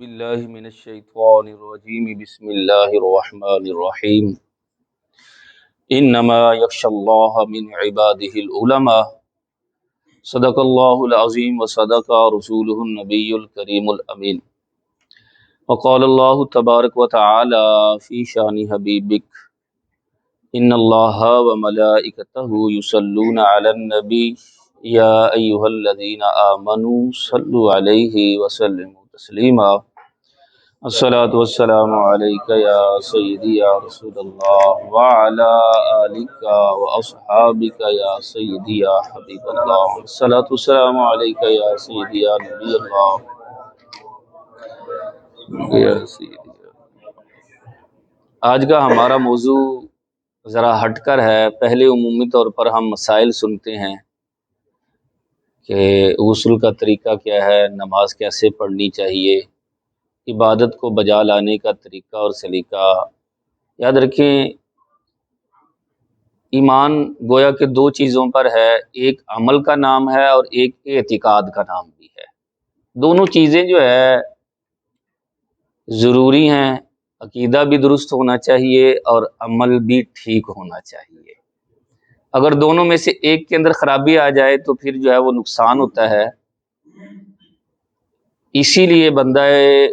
باللہ من الشیطان الرجیم بسم اللہ الرحمن الرحیم انما یخشی اللہ من عباده العلماء صدق اللہ العظیم وصدق رسولہ النبی الکریم الامین وقال اللہ تبارک وتعالی فی شان حبیبک ان اللہ وملائکتہ یصلون علی النبی یا ایہا الذین آمنوا صلوا علیہ وسلموا تسلیما الصلاۃ والسلام علیک یا سیدی یا رسول اللہ وعلی آلک واصحابک یا سیدی یا حبیب اللہ الصلاۃ والسلام علیک یا سیدی یا نبی اللہ یا سیدی۔ آج کا ہمارا موضوع ذرا ہٹ کر ہے۔ پہلے عمومی طور پر ہم مسائل سنتے ہیں کہ غسل کا طریقہ کیا ہے، نماز کیسے پڑھنی چاہیے، عبادت کو بجا لانے کا طریقہ اور سلیقہ۔ یاد رکھیں، ایمان گویا کہ دو چیزوں پر ہے، ایک عمل کا نام ہے اور ایک اعتقاد کا نام بھی ہے۔ دونوں چیزیں جو ہے ضروری ہیں، عقیدہ بھی درست ہونا چاہیے اور عمل بھی ٹھیک ہونا چاہیے۔ اگر دونوں میں سے ایک کے اندر خرابی آ جائے تو پھر جو ہے وہ نقصان ہوتا ہے۔ اسی لیے بندہ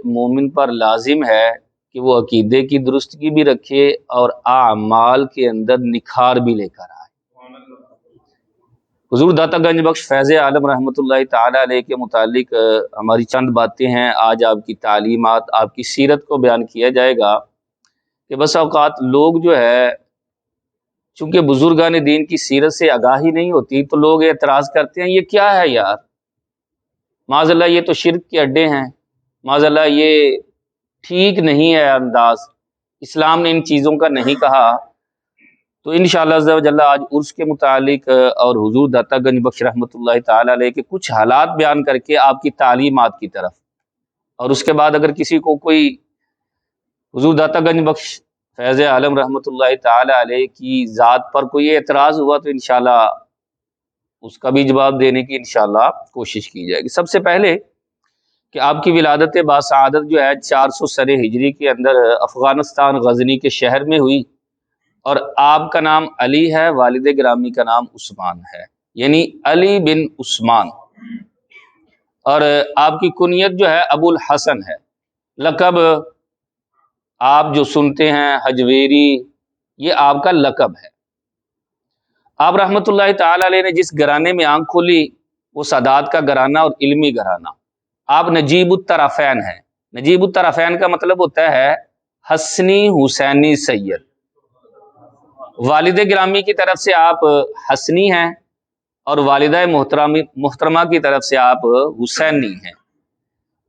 مومن پر لازم ہے کہ وہ عقیدے کی درستگی بھی رکھے اور اعمال کے اندر نکھار بھی لے کر آئے۔ حضور داتا گنج بخش فیض عالم رحمۃ اللہ تعالی علیہ کے متعلق ہماری چند باتیں ہیں۔ آج آپ کی تعلیمات، آپ کی سیرت کو بیان کیا جائے گا کہ بس اوقات لوگ جو ہے چونکہ بزرگان دین کی سیرت سے آگاہی نہیں ہوتی تو لوگ اعتراض کرتے ہیں، یہ کیا ہے یار، معاذ اللہ یہ تو شرک کے اڈے ہیں، معاذ اللہ یہ ٹھیک نہیں ہے انداز، اسلام نے ان چیزوں کا نہیں کہا۔ تو انشاءاللہ عز و جل آج عرس کے متعلق اور حضور داتا گنج بخش رحمۃ اللہ تعالی علیہ کے کچھ حالات بیان کر کے آپ کی تعلیمات کی طرف، اور اس کے بعد اگر کسی کو کوئی حضور داتا گنج بخش فیض عالم رحمۃ اللہ تعالی علیہ کی ذات پر کوئی اعتراض ہوا تو انشاءاللہ اس کا بھی جواب دینے کی انشاءاللہ کوشش کی جائے گی۔ سب سے پہلے کہ آپ کی ولادت باسعادت جو ہے 400 سن ہجری کے اندر افغانستان غزنی کے شہر میں ہوئی، اور آپ کا نام علی ہے، والد گرامی کا نام عثمان ہے، یعنی علی بن عثمان، اور آپ کی کنیت جو ہے ابو الحسن ہے۔ لقب آپ جو سنتے ہیں حجویری، یہ آپ کا لقب ہے۔ آپ رحمۃ اللہ تعالی علیہ نے جس گھرانے میں آنکھ کھولی وہ سادات کا گھرانہ اور علمی گھرانہ۔ آپ نجیب الطرفین ہیں۔ نجیب الطرفین کا مطلب ہوتا ہے حسنی حسینی سید۔ والد گرامی کی طرف سے آپ حسنی ہیں اور والدہ محترمہ کی طرف سے آپ حسینی ہیں۔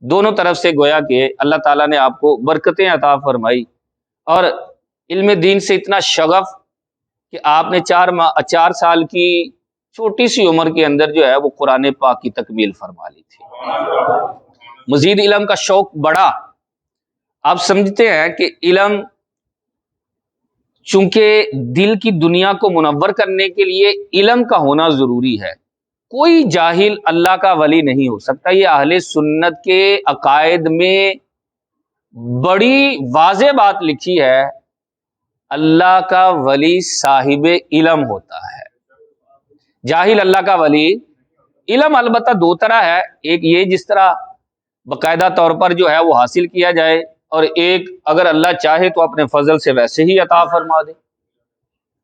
دونوں طرف سے گویا کہ اللہ تعالیٰ نے آپ کو برکتیں عطا فرمائی، اور علم دین سے اتنا شغف کہ آپ نے 4 سال کی چھوٹی سی عمر کے اندر جو ہے وہ قرآن پاک کی تکمیل فرما لی تھی۔ مزید علم کا شوق بڑا۔ آپ سمجھتے ہیں کہ علم چونکہ دل کی دنیا کو منور کرنے کے لیے علم کا ہونا ضروری ہے۔ کوئی جاہل اللہ کا ولی نہیں ہو سکتا۔ یہ اہل سنت کے عقائد میں بڑی واضح بات لکھی ہے، اللہ کا ولی صاحب علم ہوتا ہے، جاہل اللہ کا ولی۔ علم البتہ دو طرح ہے، ایک یہ جس طرح باقاعدہ طور پر جو ہے وہ حاصل کیا جائے، اور ایک اگر اللہ چاہے تو اپنے فضل سے ویسے ہی عطا فرما دے،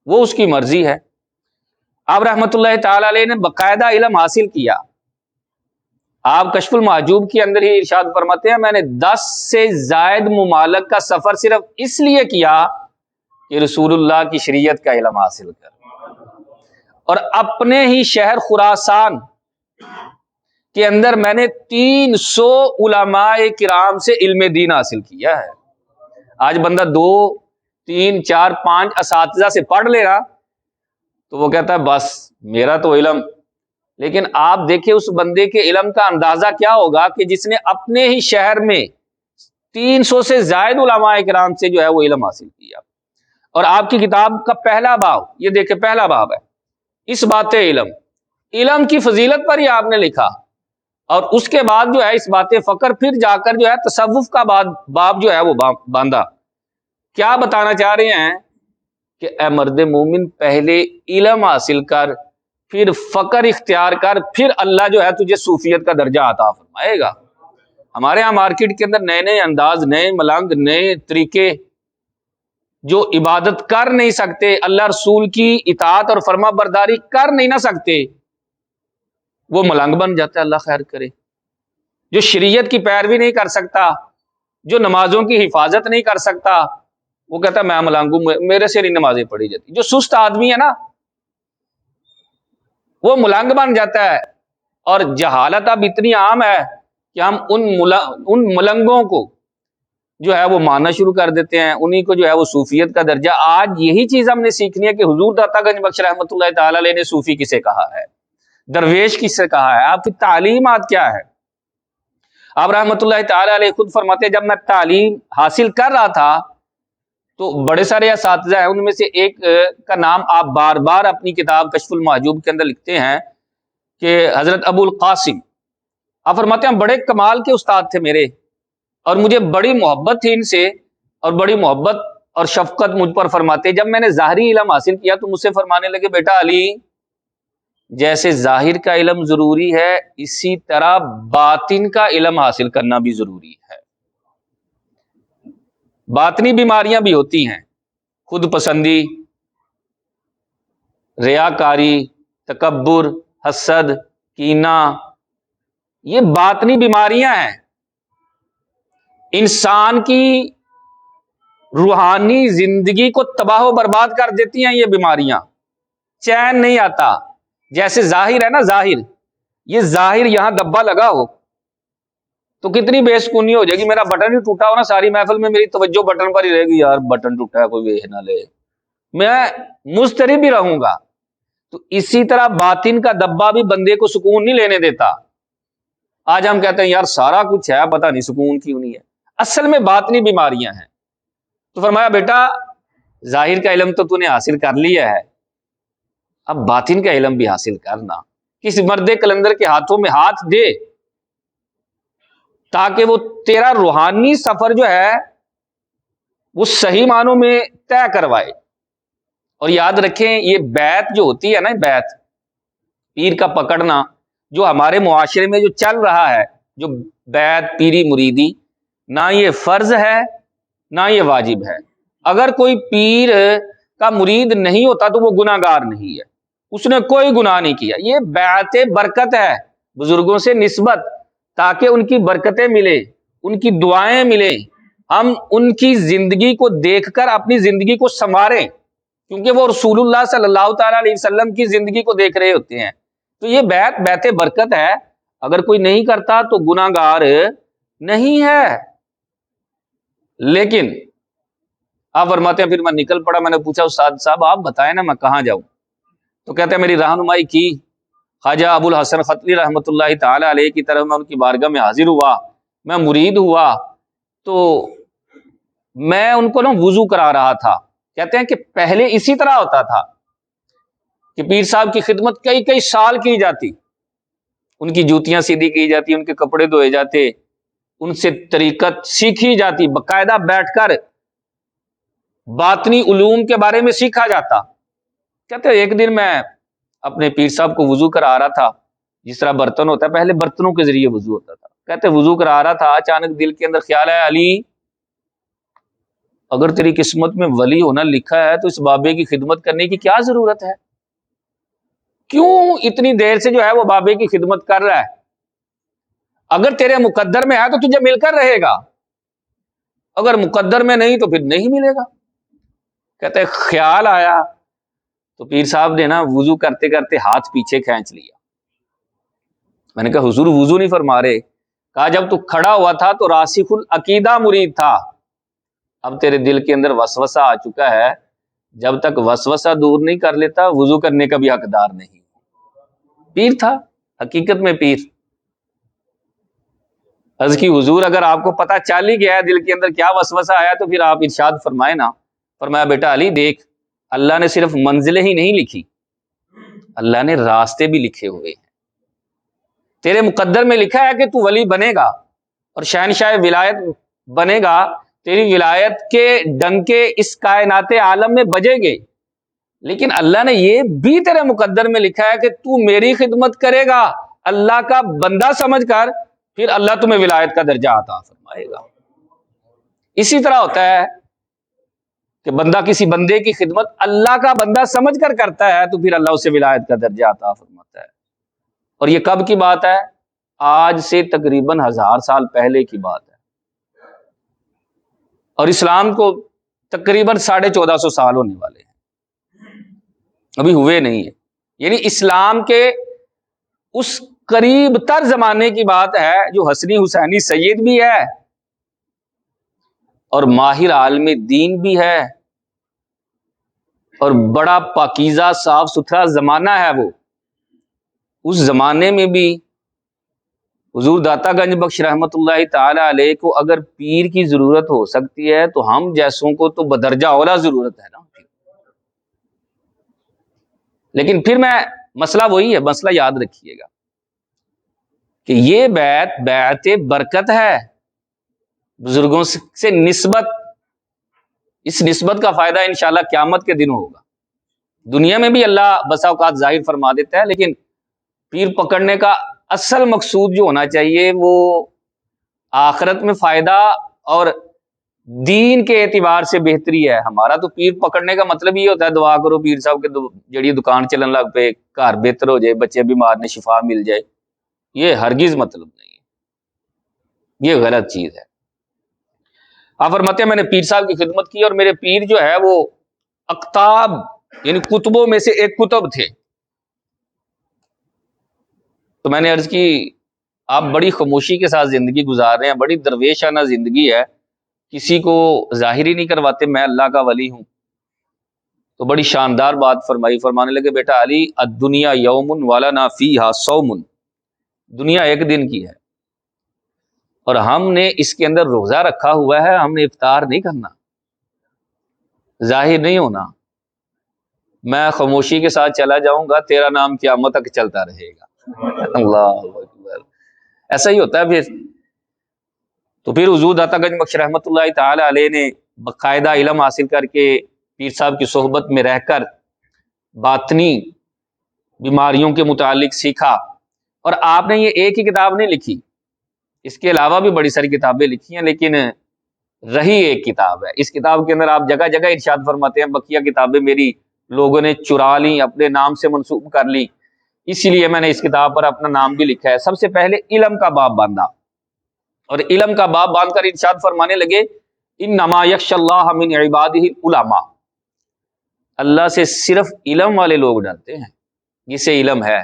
وہ اس کی مرضی ہے۔ آپ رحمۃ اللہ تعالی علیہ نے باقاعدہ علم حاصل کیا۔ آپ کشف المحجوب کے اندر ہی ارشاد فرماتے ہیں، میں نے 10 سے زائد ممالک کا سفر صرف اس لیے کیا کہ رسول اللہ کی شریعت کا علم حاصل کر، اور اپنے ہی شہر خراسان کے اندر میں نے 300 علماء کرام سے علم دین حاصل کیا ہے۔ آج بندہ 2 3 4 5 اساتذہ سے پڑھ لے رہا تو وہ کہتا ہے بس میرا تو علم، لیکن آپ دیکھیں اس بندے کے علم کا اندازہ کیا ہوگا کہ جس نے اپنے ہی شہر میں 300 سے زائد علماء کرام سے جو ہے وہ علم حاصل کیا۔ اور آپ کی کتاب کا پہلا باب، یہ دیکھیں پہلا باب ہے اس بات علم کی فضیلت پر ہی آپ نے لکھا، اور اس کے بعد جو ہے اس بات فقر پھر جا کر جو ہے تصوف کا باب جو ہے وہ باندھا۔ کیا بتانا چاہ رہے ہیں کہ اے مرد مومن، پہلے علم حاصل کر، پھر فقر اختیار کر، پھر اللہ جو ہے تجھے صوفیت کا درجہ عطا فرمائے گا۔ ہمارے ہاں مارکیٹ کے اندر نئے نئے انداز، نئے ملنگ، نئے طریقے، جو عبادت کر نہیں سکتے، اللہ رسول کی اطاعت اور فرما برداری کر نہیں نہ سکتے، وہ ملنگ بن جاتا ہے، اللہ خیر کرے۔ جو شریعت کی پیروی نہیں کر سکتا، جو نمازوں کی حفاظت نہیں کر سکتا، وہ کہتا ہے میں ملنگ ہوں، میرے سے نہیں نمازیں پڑھی جاتی۔ جو سست آدمی ہے نا، وہ ملنگ بن جاتا ہے۔ اور جہالت اب اتنی عام ہے کہ ہم ان ملنگوں کو جو ہے وہ ماننا شروع کر دیتے ہیں، انہی کو جو ہے وہ صوفیت کا درجہ۔ آج یہی چیز ہم نے سیکھنی ہے کہ حضور داتا گنج بخش رحمۃ اللہ تعالی علیہ نے صوفی کسے کہا ہے، درویش کسے کہا ہے، آپ کی تعلیمات کیا ہے۔ آپ رحمۃ اللہ تعالی علیہ خود فرماتے ہیں، جب میں تعلیم حاصل کر رہا تھا تو بڑے سارے اساتذہ ہیں، ان میں سے ایک کا نام آپ بار بار اپنی کتاب کشف المحجوب کے اندر لکھتے ہیں کہ حضرت ابو القاسم، آپ فرماتے ہیں بڑے کمال کے استاد تھے میرے، اور مجھے بڑی محبت تھی ان سے، اور بڑی محبت اور شفقت مجھ پر فرماتے۔ جب میں نے ظاہری علم حاصل کیا تو مجھ سے فرمانے لگے، بیٹا علی، جیسے ظاہر کا علم ضروری ہے، اسی طرح باطن کا علم حاصل کرنا بھی ضروری ہے۔ باطنی بیماریاں بھی ہوتی ہیں، خود پسندی، ریاکاری، تکبر، حسد، کینہ، یہ باطنی بیماریاں ہیں، انسان کی روحانی زندگی کو تباہ و برباد کر دیتی ہیں۔ یہ بیماریاں، چین نہیں آتا۔ جیسے ظاہر ہے نا، ظاہر، یہ ظاہر یہاں دبا لگا ہو تو کتنی بے سکونی ہو جائے گی۔ میرا بٹن ہی ٹوٹا ہو نا، ساری محفل میں میری توجہ بٹن پر ہی رہے گی، یار بٹن ٹوٹا ہے، کوئی ویہ نہ لے، میں مضطرب بھی رہوں گا۔ تو اسی طرح باطن کا دبا بھی بندے کو سکون نہیں لینے دیتا۔ آج ہم کہتے ہیں یار سارا کچھ ہے، پتہ نہیں سکون کیوں نہیں ہے، اصل میں باطنی بیماریاں ہیں۔ تو فرمایا بیٹا ظاہر کا علم تو نے حاصل کر لیا ہے، اب باطن کا علم بھی حاصل کرنا۔ کس مرد کلندر کے ہاتھوں میں ہاتھ دے تاکہ وہ تیرا روحانی سفر جو ہے وہ صحیح معنوں میں طے کروائے۔ اور یاد رکھیں یہ بیعت جو ہوتی ہے نا، بیعت، پیر کا پکڑنا، جو ہمارے معاشرے میں جو چل رہا ہے، جو بیعت پیری مریدی، نہ یہ فرض ہے نہ یہ واجب ہے۔ اگر کوئی پیر کا مرید نہیں ہوتا تو وہ گناہ گار نہیں ہے، اس نے کوئی گناہ نہیں کیا۔ یہ بیعت برکت ہے، بزرگوں سے نسبت، تاکہ ان کی برکتیں ملے، ان کی دعائیں ملیں، ہم ان کی زندگی کو دیکھ کر اپنی زندگی کو سنواریں، کیونکہ وہ رسول اللہ صلی اللہ تعالی علیہ وسلم کی زندگی کو دیکھ رہے ہوتے ہیں۔ تو یہ بیعت برکت ہے، اگر کوئی نہیں کرتا تو گناہ گار نہیں ہے۔ لیکن آپ فرماتے ہیں پھر میں نکل پڑا، میں نے پوچھا استاد صاحب آپ بتائیں نا میں کہاں جاؤں؟ تو کہتے ہیں میری رہنمائی کی خواجہ ابو الحسن ختلی رحمۃ اللہ تعالی علیہ کی طرف، میں ان کی بارگاہ میں حاضر ہوا، میں مرید ہوا، تو میں ان کو نا وضو کرا رہا تھا۔ کہتے ہیں کہ پہلے اسی طرح ہوتا تھا کہ پیر صاحب کی خدمت کئی کئی سال کی جاتی، ان کی جوتیاں سیدھی کی جاتی، ان کے کپڑے دھوئے جاتے، ان سے طریقت سیکھی جاتی، باقاعدہ بیٹھ کر باطنی علوم کے بارے میں سیکھا جاتا۔ کہتے ہیں ایک دن میں اپنے پیر صاحب کو وضو کرا رہا تھا، جس طرح برتن ہوتا ہے، پہلے برتنوں کے ذریعے وضو ہوتا تھا، کہتے وضو کرا رہا تھا، اچانک دل کے اندر خیال ہے، علی اگر تیری قسمت میں ولی ہونا لکھا ہے تو اس بابے کی خدمت کرنے کی کیا ضرورت ہے؟ کیوں اتنی دیر سے جو ہے وہ بابے کی خدمت کر رہا ہے؟ اگر تیرے مقدر میں ہے تو تجھے مل کر رہے گا، اگر مقدر میں نہیں تو پھر نہیں ملے گا۔ کہتے خیال آیا تو پیر صاحب نے نا وضو کرتے کرتے ہاتھ پیچھے کھینچ لیا۔ میں نے کہا حضور وضو نہیں فرما رہے؟ کہا جب تو کھڑا ہوا تھا تو راسخ العقیدہ مرید تھا، اب تیرے دل کے اندر وسوسہ آ چکا ہے، جب تک وسوسہ دور نہیں کر لیتا وضو کرنے کا بھی حقدار نہیں۔ پیر تھا، حقیقت میں پیر۔ عرض کی حضور اگر آپ کو پتہ چل ہی گیا ہے دل کے اندر کیا وسوسہ آیا تو پھر آپ ارشاد فرمائے نا۔ فرمایا بیٹا علی دیکھ، اللہ نے صرف منزلیں ہی نہیں لکھی، اللہ نے راستے بھی لکھے ہوئے ہیں۔ تیرے مقدر میں لکھا ہے کہ تو ولی بنے گا اور شہنشاہ ولایت بنے گا، تیری ولایت کے ڈنکے اس کائنات عالم میں بجیں گے، لیکن اللہ نے یہ بھی تیرے مقدر میں لکھا ہے کہ تو میری خدمت کرے گا اللہ کا بندہ سمجھ کر، پھر اللہ تمہیں ولایت کا درجہ عطا فرمائے گا۔ اسی طرح ہوتا ہے کہ بندہ کسی بندے کی خدمت اللہ کا بندہ سمجھ کر کرتا ہے تو پھر اللہ اسے ولایت کا درجہ عطا فرماتا ہے۔ اور یہ کب کی بات ہے؟ آج سے تقریباً 1000 سال پہلے کی بات ہے، اور اسلام کو تقریباً 1450 سال ہونے والے ہیں، ابھی ہوئے نہیں ہیں۔ یعنی اسلام کے اس قریب تر زمانے کی بات ہے جو حسنی حسینی سید بھی ہے اور ماہر عالم دین بھی ہے، اور بڑا پاکیزہ صاف ستھرا زمانہ ہے وہ۔ اس زمانے میں بھی حضور داتا گنج بخش رحمت اللہ تعالی علیہ کو اگر پیر کی ضرورت ہو سکتی ہے تو ہم جیسوں کو تو بدرجہ اولا ضرورت ہے نا۔ لیکن پھر مسئلہ وہی ہے، مسئلہ یاد رکھیے گا کہ یہ بیعت برکت ہے، بزرگوں سے نسبت، اس نسبت کا فائدہ انشاءاللہ قیامت کے دن ہوگا۔ دنیا میں بھی اللہ بسا اوقات ظاہر فرما دیتا ہے، لیکن پیر پکڑنے کا اصل مقصود جو ہونا چاہیے وہ آخرت میں فائدہ اور دین کے اعتبار سے بہتری ہے۔ ہمارا تو پیر پکڑنے کا مطلب یہ ہوتا ہے دعا کرو پیر صاحب کے جڑی دکان چلن لگ پہ، گھر بہتر ہو جائے، بچے بیمار نے شفا مل جائے، یہ ہرگز مطلب نہیں ہے، یہ غلط چیز ہے۔ آپ فرماتے ہیں میں نے پیر صاحب کی خدمت کی اور میرے پیر جو ہے وہ اقطاب یعنی کتبوں میں سے ایک کتب تھے۔ تو میں نے عرض کی آپ بڑی خاموشی کے ساتھ زندگی گزار رہے ہیں، بڑی درویشانہ زندگی ہے، کسی کو ظاہر ہی نہیں کرواتے میں اللہ کا ولی ہوں۔ تو بڑی شاندار بات فرمائی، فرمانے لگے بیٹا علی الدنیا یوم ولنا فیہا صوم، دنیا ایک دن کی ہے اور ہم نے اس کے اندر روزہ رکھا ہوا ہے، ہم نے افطار نہیں کرنا، ظاہر نہیں ہونا۔ میں خاموشی کے ساتھ چلا جاؤں گا، تیرا نام قیامت تک چلتا رہے گا۔ اللہ اکبر، ایسا ہی ہوتا ہے پھر۔ تو پھر حضور داتا گنج بخش رحمت اللہ تعالی علیہ نے باقاعدہ علم حاصل کر کے پیر صاحب کی صحبت میں رہ کر باطنی بیماریوں کے متعلق سیکھا، اور آپ نے یہ ایک ہی کتاب نہیں لکھی، اس کے علاوہ بھی بڑی ساری کتابیں لکھی ہیں، لیکن رہی ایک کتاب ہے۔ اس کتاب کے اندر آپ جگہ جگہ ارشاد فرماتے ہیں بقیہ کتابیں میری لوگوں نے چرا لی، اپنے نام سے منسوب کر لی، اسی لیے میں نے اس کتاب پر اپنا نام بھی لکھا ہے۔ سب سے پہلے علم کا باب باندھا، اور علم کا باب باندھ کر ارشاد فرمانے لگے انما یخشی اللہ من عبادہ العلماء، اللہ سے صرف علم والے لوگ ڈرتے ہیں، جسے علم ہے۔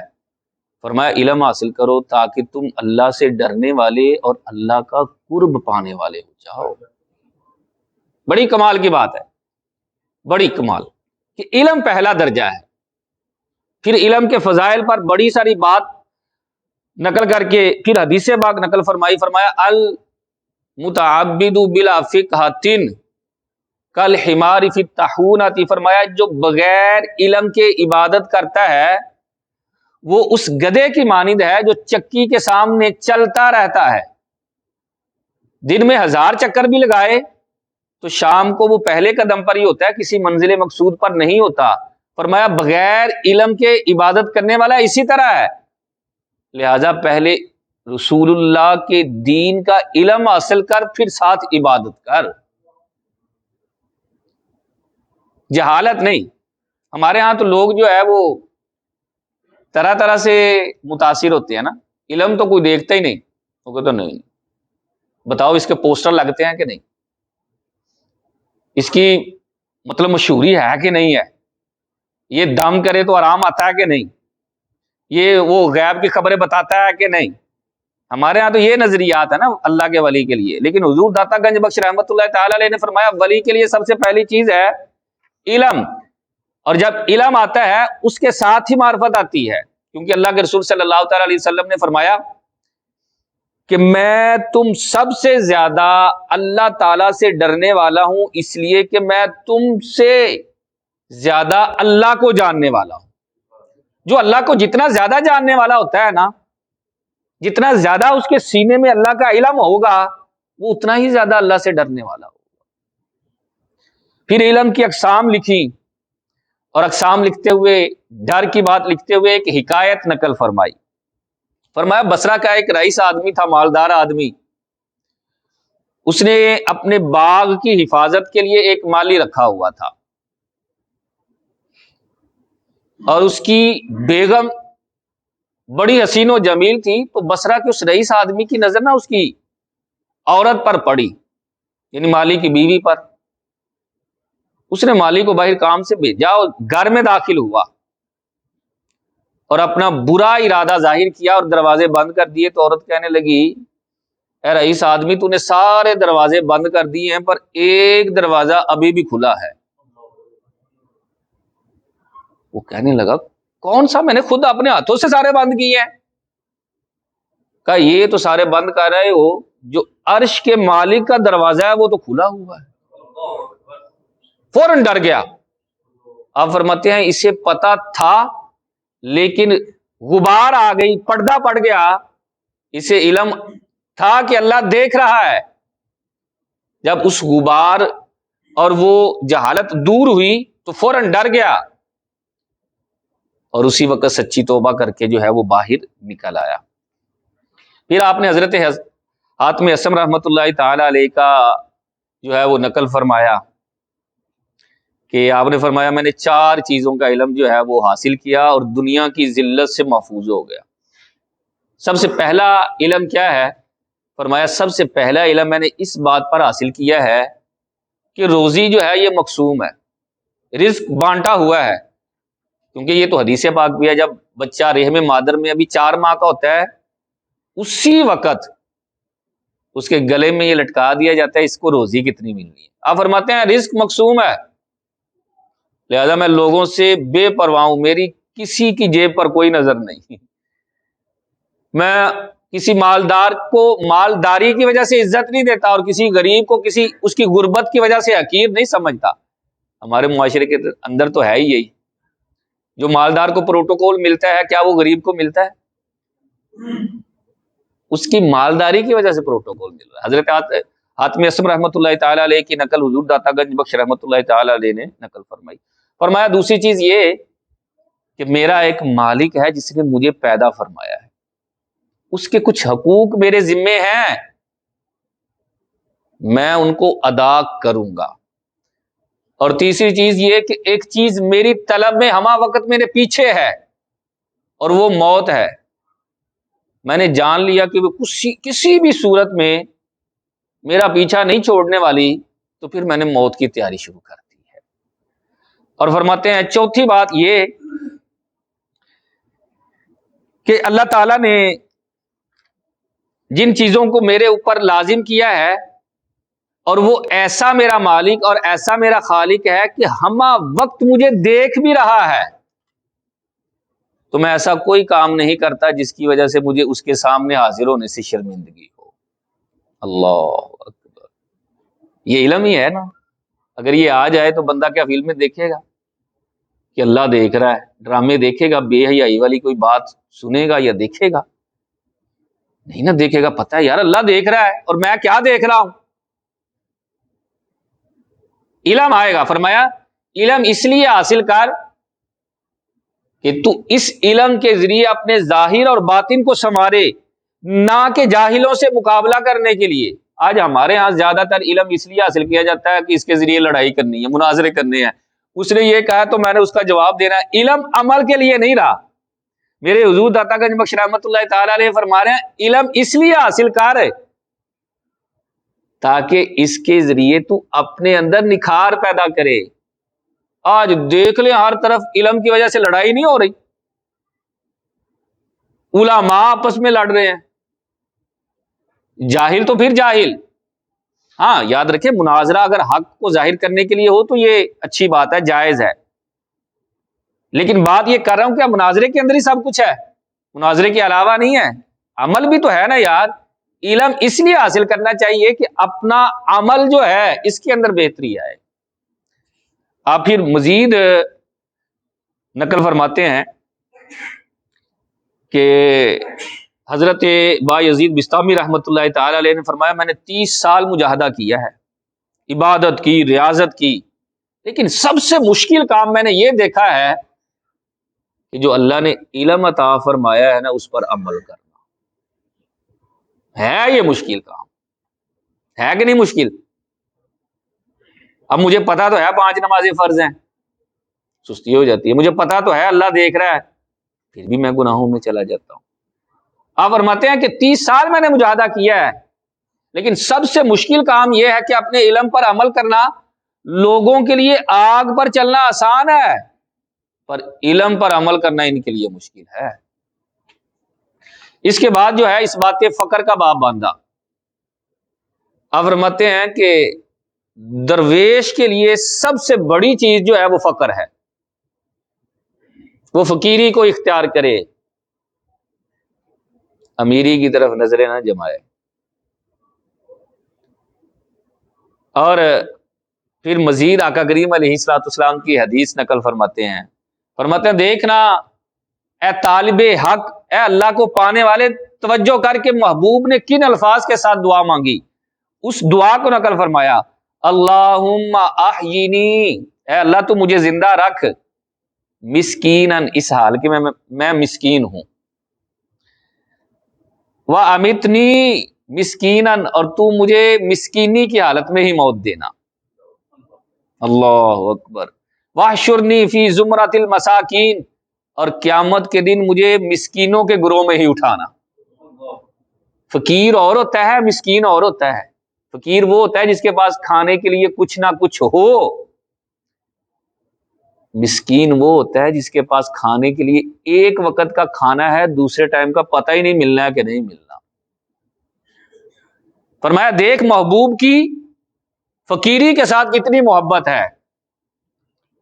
فرمایا علم حاصل کرو تاکہ تم اللہ سے ڈرنے والے اور اللہ کا قرب پانے والے ہو جاؤ۔ بڑی کمال کی بات ہے، بڑی کمال کہ علم پہلا درجہ ہے۔ پھر علم کے فضائل پر بڑی ساری بات نقل کر کے پھر حدیث پاک نقل فرمائی، فرمایا المتعبد بلا فقہۃ کالحمار فی الطاحونۃ، فرمایا جو بغیر علم کے عبادت کرتا ہے وہ اس گدھے کی مانند ہے جو چکی کے سامنے چلتا رہتا ہے، دن میں 1000 چکر بھی لگائے تو شام کو وہ پہلے قدم پر ہی ہوتا ہے، کسی منزل مقصود پر نہیں ہوتا۔ فرمایا بغیر علم کے عبادت کرنے والا اسی طرح ہے، لہذا پہلے رسول اللہ کے دین کا علم حاصل کر پھر ساتھ عبادت کر، جہالت نہیں۔ ہمارے ہاں تو لوگ جو ہے وہ طرح طرح سے متاثر ہوتے ہیں نا، علم تو کوئی دیکھتا ہی نہیں، وہ کہتا نہیں بتاؤ اس کے پوسٹر لگتے ہیں کہ نہیں، اس کی مطلب مشہوری ہے کہ نہیں ہے، یہ دم کرے تو آرام آتا ہے کہ نہیں، یہ وہ غیب کی خبریں بتاتا ہے کہ نہیں۔ ہمارے ہاں تو یہ نظریات ہے نا اللہ کے ولی کے لیے، لیکن حضور داتا گنج بخش رحمت اللہ تعالی علیہ نے فرمایا ولی کے لیے سب سے پہلی چیز ہے علم، اور جب علم آتا ہے اس کے ساتھ ہی معرفت آتی ہے، کیونکہ اللہ کے رسول صلی اللہ تعالی علیہ وسلم نے فرمایا کہ میں تم سب سے زیادہ اللہ تعالی سے ڈرنے والا ہوں، اس لیے کہ میں تم سے زیادہ اللہ کو جاننے والا ہوں۔ جو اللہ کو جتنا زیادہ جاننے والا ہوتا ہے نا جتنا زیادہ اس کے سینے میں اللہ کا علم ہوگا وہ اتنا ہی زیادہ اللہ سے ڈرنے والا ہوگا۔ پھر علم کی اقسام لکھی، اور اقسام لکھتے ہوئے ڈر کی بات لکھتے ہوئے ایک حکایت نقل فرمائی۔ فرمایا بصرہ کا ایک رئیس آدمی تھا، مالدار آدمی، اس نے اپنے باغ کی حفاظت کے لیے ایک مالی رکھا ہوا تھا، اور اس کی بیگم بڑی حسین و جمیل تھی۔ تو بصرہ کے اس رئیس آدمی کی نظر اس کی عورت پر پڑی، یعنی مالی کی بیوی پر۔ اس نے مالی کو باہر کام سے بھیجا اور گھر میں داخل ہوا اور اپنا برا ارادہ ظاہر کیا اور دروازے بند کر دیے۔ تو عورت کہنے لگی اے رئیس آدمی، تو نے سارے دروازے بند کر دیے ہیں پر ایک دروازہ ابھی بھی کھلا ہے۔ وہ کہنے لگا کون سا؟ میں نے خود اپنے ہاتھوں سے سارے بند کیے ہیں۔ کہا یہ تو سارے بند کر رہے ہو، جو عرش کے مالک کا دروازہ ہے وہ تو کھلا ہوا ہے۔ فوراً ڈر گیا۔ آپ فرماتے ہیں اسے پتا تھا لیکن غبار آ گئی، پردہ پڑ گیا، اسے علم تھا کہ اللہ دیکھ رہا ہے۔ جب اس غبار اور وہ جہالت دور ہوئی تو فوراً ڈر گیا اور اسی وقت سچی توبہ کر کے جو ہے وہ باہر نکل آیا۔ پھر آپ نے حضرت حاتم اصم رحمۃ اللہ تعالی علیہ کا جو ہے وہ نقل فرمایا کہ آپ نے فرمایا میں نے 4 چیزوں کا علم جو ہے وہ حاصل کیا اور دنیا کی ذلت سے محفوظ ہو گیا۔ سب سے پہلا علم کیا ہے؟ فرمایا سب سے پہلا علم میں نے اس بات پر حاصل کیا ہے کہ روزی جو ہے یہ مقسوم ہے، رزق بانٹا ہوا ہے۔ کیونکہ یہ تو حدیث پاک بھی ہے، جب بچہ رحم مادر میں ابھی 4 ماہ کا ہوتا ہے اسی وقت اس کے گلے میں یہ لٹکا دیا جاتا ہے اس کو روزی کتنی ملنی ہے۔ آپ فرماتے ہیں رزق مقسوم ہے، لہذا میں لوگوں سے بے پرواہ ہوں، میری کسی کی جیب پر کوئی نظر نہیں، میں کسی مالدار کو مالداری کی وجہ سے عزت نہیں دیتا اور کسی غریب کو کسی اس کی غربت کی وجہ سے حقیر نہیں سمجھتا۔ ہمارے معاشرے کے اندر تو ہے ہی یہی، جو مالدار کو پروٹوکول ملتا ہے کیا وہ غریب کو ملتا ہے؟ اس کی مالداری کی وجہ سے پروٹوکول مل رہا ہے۔ حضرت حاتم اصم رحمۃ اللہ تعالی علیہ کی نقل حضور داتا گنج بخش رحمۃ اللہ تعالی علیہ نے نقل فرمائی۔ فرمایا دوسری چیز یہ کہ میرا ایک مالک ہے جس نے مجھے پیدا فرمایا ہے، اس کے کچھ حقوق میرے ذمے ہیں، میں ان کو ادا کروں گا۔ اور تیسری چیز یہ کہ ایک چیز میری طلب میں ہمہ وقت میرے پیچھے ہے اور وہ موت ہے۔ میں نے جان لیا کہ وہ کسی بھی صورت میں میرا پیچھا نہیں چھوڑنے والی، تو پھر میں نے موت کی تیاری شروع کر دی ہے۔ اور فرماتے ہیں چوتھی بات یہ کہ اللہ تعالیٰ نے جن چیزوں کو میرے اوپر لازم کیا ہے اور وہ ایسا میرا مالک اور ایسا میرا خالق ہے کہ ہمہ وقت مجھے دیکھ بھی رہا ہے، تو میں ایسا کوئی کام نہیں کرتا جس کی وجہ سے مجھے اس کے سامنے حاضر ہونے سے شرمندگی ہو۔ اللہ اکبر، یہ علم ہی ہے نا۔ اگر یہ آ جائے تو بندہ کیا فلم میں دیکھے گا کہ اللہ دیکھ رہا ہے، ڈرامے دیکھے گا، بے حیائی والی کوئی بات سنے گا یا دیکھے گا؟ نہیں نہ دیکھے گا، پتہ ہے یار اللہ دیکھ رہا ہے اور میں کیا دیکھ رہا ہوں۔ علم آئے گا، فرمایا علم اس لیے حاصل کر کہ تو اس علم کے ذریعے اپنے ظاہر اور باطن کو سنوارے، نہ کہ جاہلوں سے مقابلہ کرنے کے لیے۔ آج ہمارے ہاں زیادہ تر علم اس لیے حاصل کیا جاتا ہے کہ اس کے ذریعے لڑائی کرنی ہے، مناظرے کرنے ہیں، اس نے یہ کہا تو میں نے اس کا جواب دینا ہے۔ علم عمل کے لیے نہیں رہا۔ میرے حضور داتا گنج بخش رحمۃ اللہ تعالی علیہ فرما رہے ہیں علم اس لیے حاصل کر ہے تاکہ اس کے ذریعے تو اپنے اندر نکھار پیدا کرے۔ آج دیکھ لیں ہر طرف علم کی وجہ سے لڑائی نہیں ہو رہی، علماء آپس میں لڑ رہے ہیں، جاہل تو پھر جاہل۔ ہاں یاد رکھیں مناظرہ اگر حق کو ظاہر کرنے کے لیے ہو تو یہ اچھی بات ہے، جائز ہے، لیکن بات یہ کر رہا ہوں کہ مناظرے کے اندر ہی سب کچھ ہے، مناظرے کے علاوہ نہیں ہے، عمل بھی تو ہے نا یار۔ علم اس لیے حاصل کرنا چاہیے کہ اپنا عمل جو ہے اس کے اندر بہتری آئے۔ آپ پھر مزید نقل فرماتے ہیں کہ حضرت با یزید بستامی رحمۃ اللہ تعالی علیہ نے فرمایا میں نے 30 سال مجاہدہ کیا ہے، عبادت کی، ریاضت کی، لیکن سب سے مشکل کام میں نے یہ دیکھا ہے کہ جو اللہ نے علم عطا فرمایا ہے نا اس پر عمل کرنا ہے، یہ مشکل کام ہے کہ نہیں مشکل؟ اب مجھے پتا تو ہے 5 نمازیں فرض ہیں، سستی ہو جاتی ہے، مجھے پتا تو ہے اللہ دیکھ رہا ہے، پھر بھی میں گناہوں میں چلا جاتا ہوں۔ آپ فرماتے ہیں کہ 30 سال میں نے مجاہدہ کیا ہے، لیکن سب سے مشکل کام یہ ہے کہ اپنے علم پر عمل کرنا۔ لوگوں کے لیے آگ پر چلنا آسان ہے، پر علم پر عمل کرنا ان کے لیے مشکل ہے۔ اس کے بعد جو ہے اس بات کے فقر کا باب باندھا۔ آپ فرماتے ہیں کہ درویش کے لیے سب سے بڑی چیز جو ہے وہ فقر ہے، وہ فقیری کو اختیار کرے، امیری کی طرف نظریں نہ جمائے۔ اور پھر مزید آقا کریم علیہ الصلوۃ والسلام کی حدیث نقل فرماتے ہیں دیکھنا اے طالب حق، اے اللہ کو پانے والے، توجہ کر کے محبوب نے کن الفاظ کے ساتھ دعا مانگی، اس دعا کو نقل فرمایا، اللہم احیینی، اے اللہ تو مجھے زندہ رکھ، مسکینن، اس حال کہ میں مسکین ہوں، وَأَمِتْنِی مسکینن، اور تو مجھے مسکینی کی حالت میں ہی موت دینا، اللہ اکبر، وَاحْشُرْنِی فِی زُمْرَةِ الْمَسَاکِین، اور قیامت کے دن مجھے مسکینوں کے گروہ میں ہی اٹھانا۔ فقیر اور ہوتا ہے، مسکین اور ہوتا ہے۔ فقیر وہ ہوتا ہے جس کے پاس کھانے کے لیے کچھ نہ کچھ ہو، مسکین وہ ہوتا ہے جس کے پاس کھانے کے لیے ایک وقت کا کھانا ہے، دوسرے ٹائم کا پتہ ہی نہیں ملنا ہے کہ نہیں ملنا۔ فرمایا دیکھ محبوب کی فقیری کے ساتھ کتنی محبت ہے،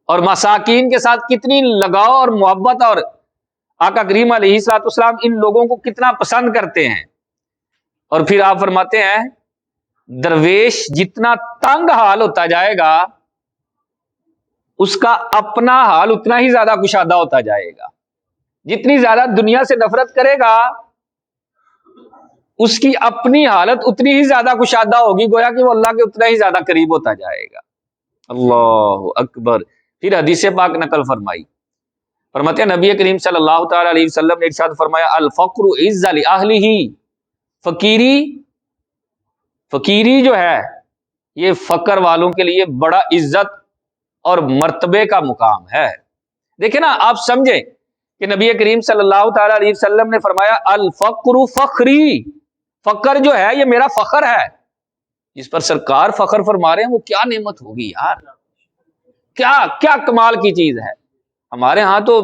اور مساکین کے ساتھ کتنی لگاؤ اور محبت، اور آقا کریم علیہ الصلوۃ والسلام ان لوگوں کو کتنا پسند کرتے ہیں۔ اور پھر آپ فرماتے ہیں درویش جتنا تنگ حال ہوتا جائے گا اس کا اپنا حال اتنا ہی زیادہ کشادہ ہوتا جائے گا، جتنی زیادہ دنیا سے نفرت کرے گا اس کی اپنی حالت اتنی ہی زیادہ کشادہ ہوگی، گویا کہ وہ اللہ کے اتنا ہی زیادہ قریب ہوتا جائے گا۔ اللہ اکبر۔ پھر حدیث پاک نقل فرماتے ہیں نبی کریم صلی اللہ تعالی علیہ وسلم نے ارشاد فرمایا الفقر عز لأہلہ، فقیری جو ہے یہ فقر والوں کے لیے بڑا عزت اور مرتبے کا مقام ہے۔ دیکھیں نا، آپ سمجھیں کہ نبی کریم صلی اللہ تعالی علیہ وسلم نے فرمایا الفقر فخری، فقر جو ہے یہ میرا فخر ہے۔ جس پر سرکار فخر فرما رہے ہیں وہ کیا نعمت ہوگی یار، کیا کمال کی چیز ہے۔ ہمارے ہاں تو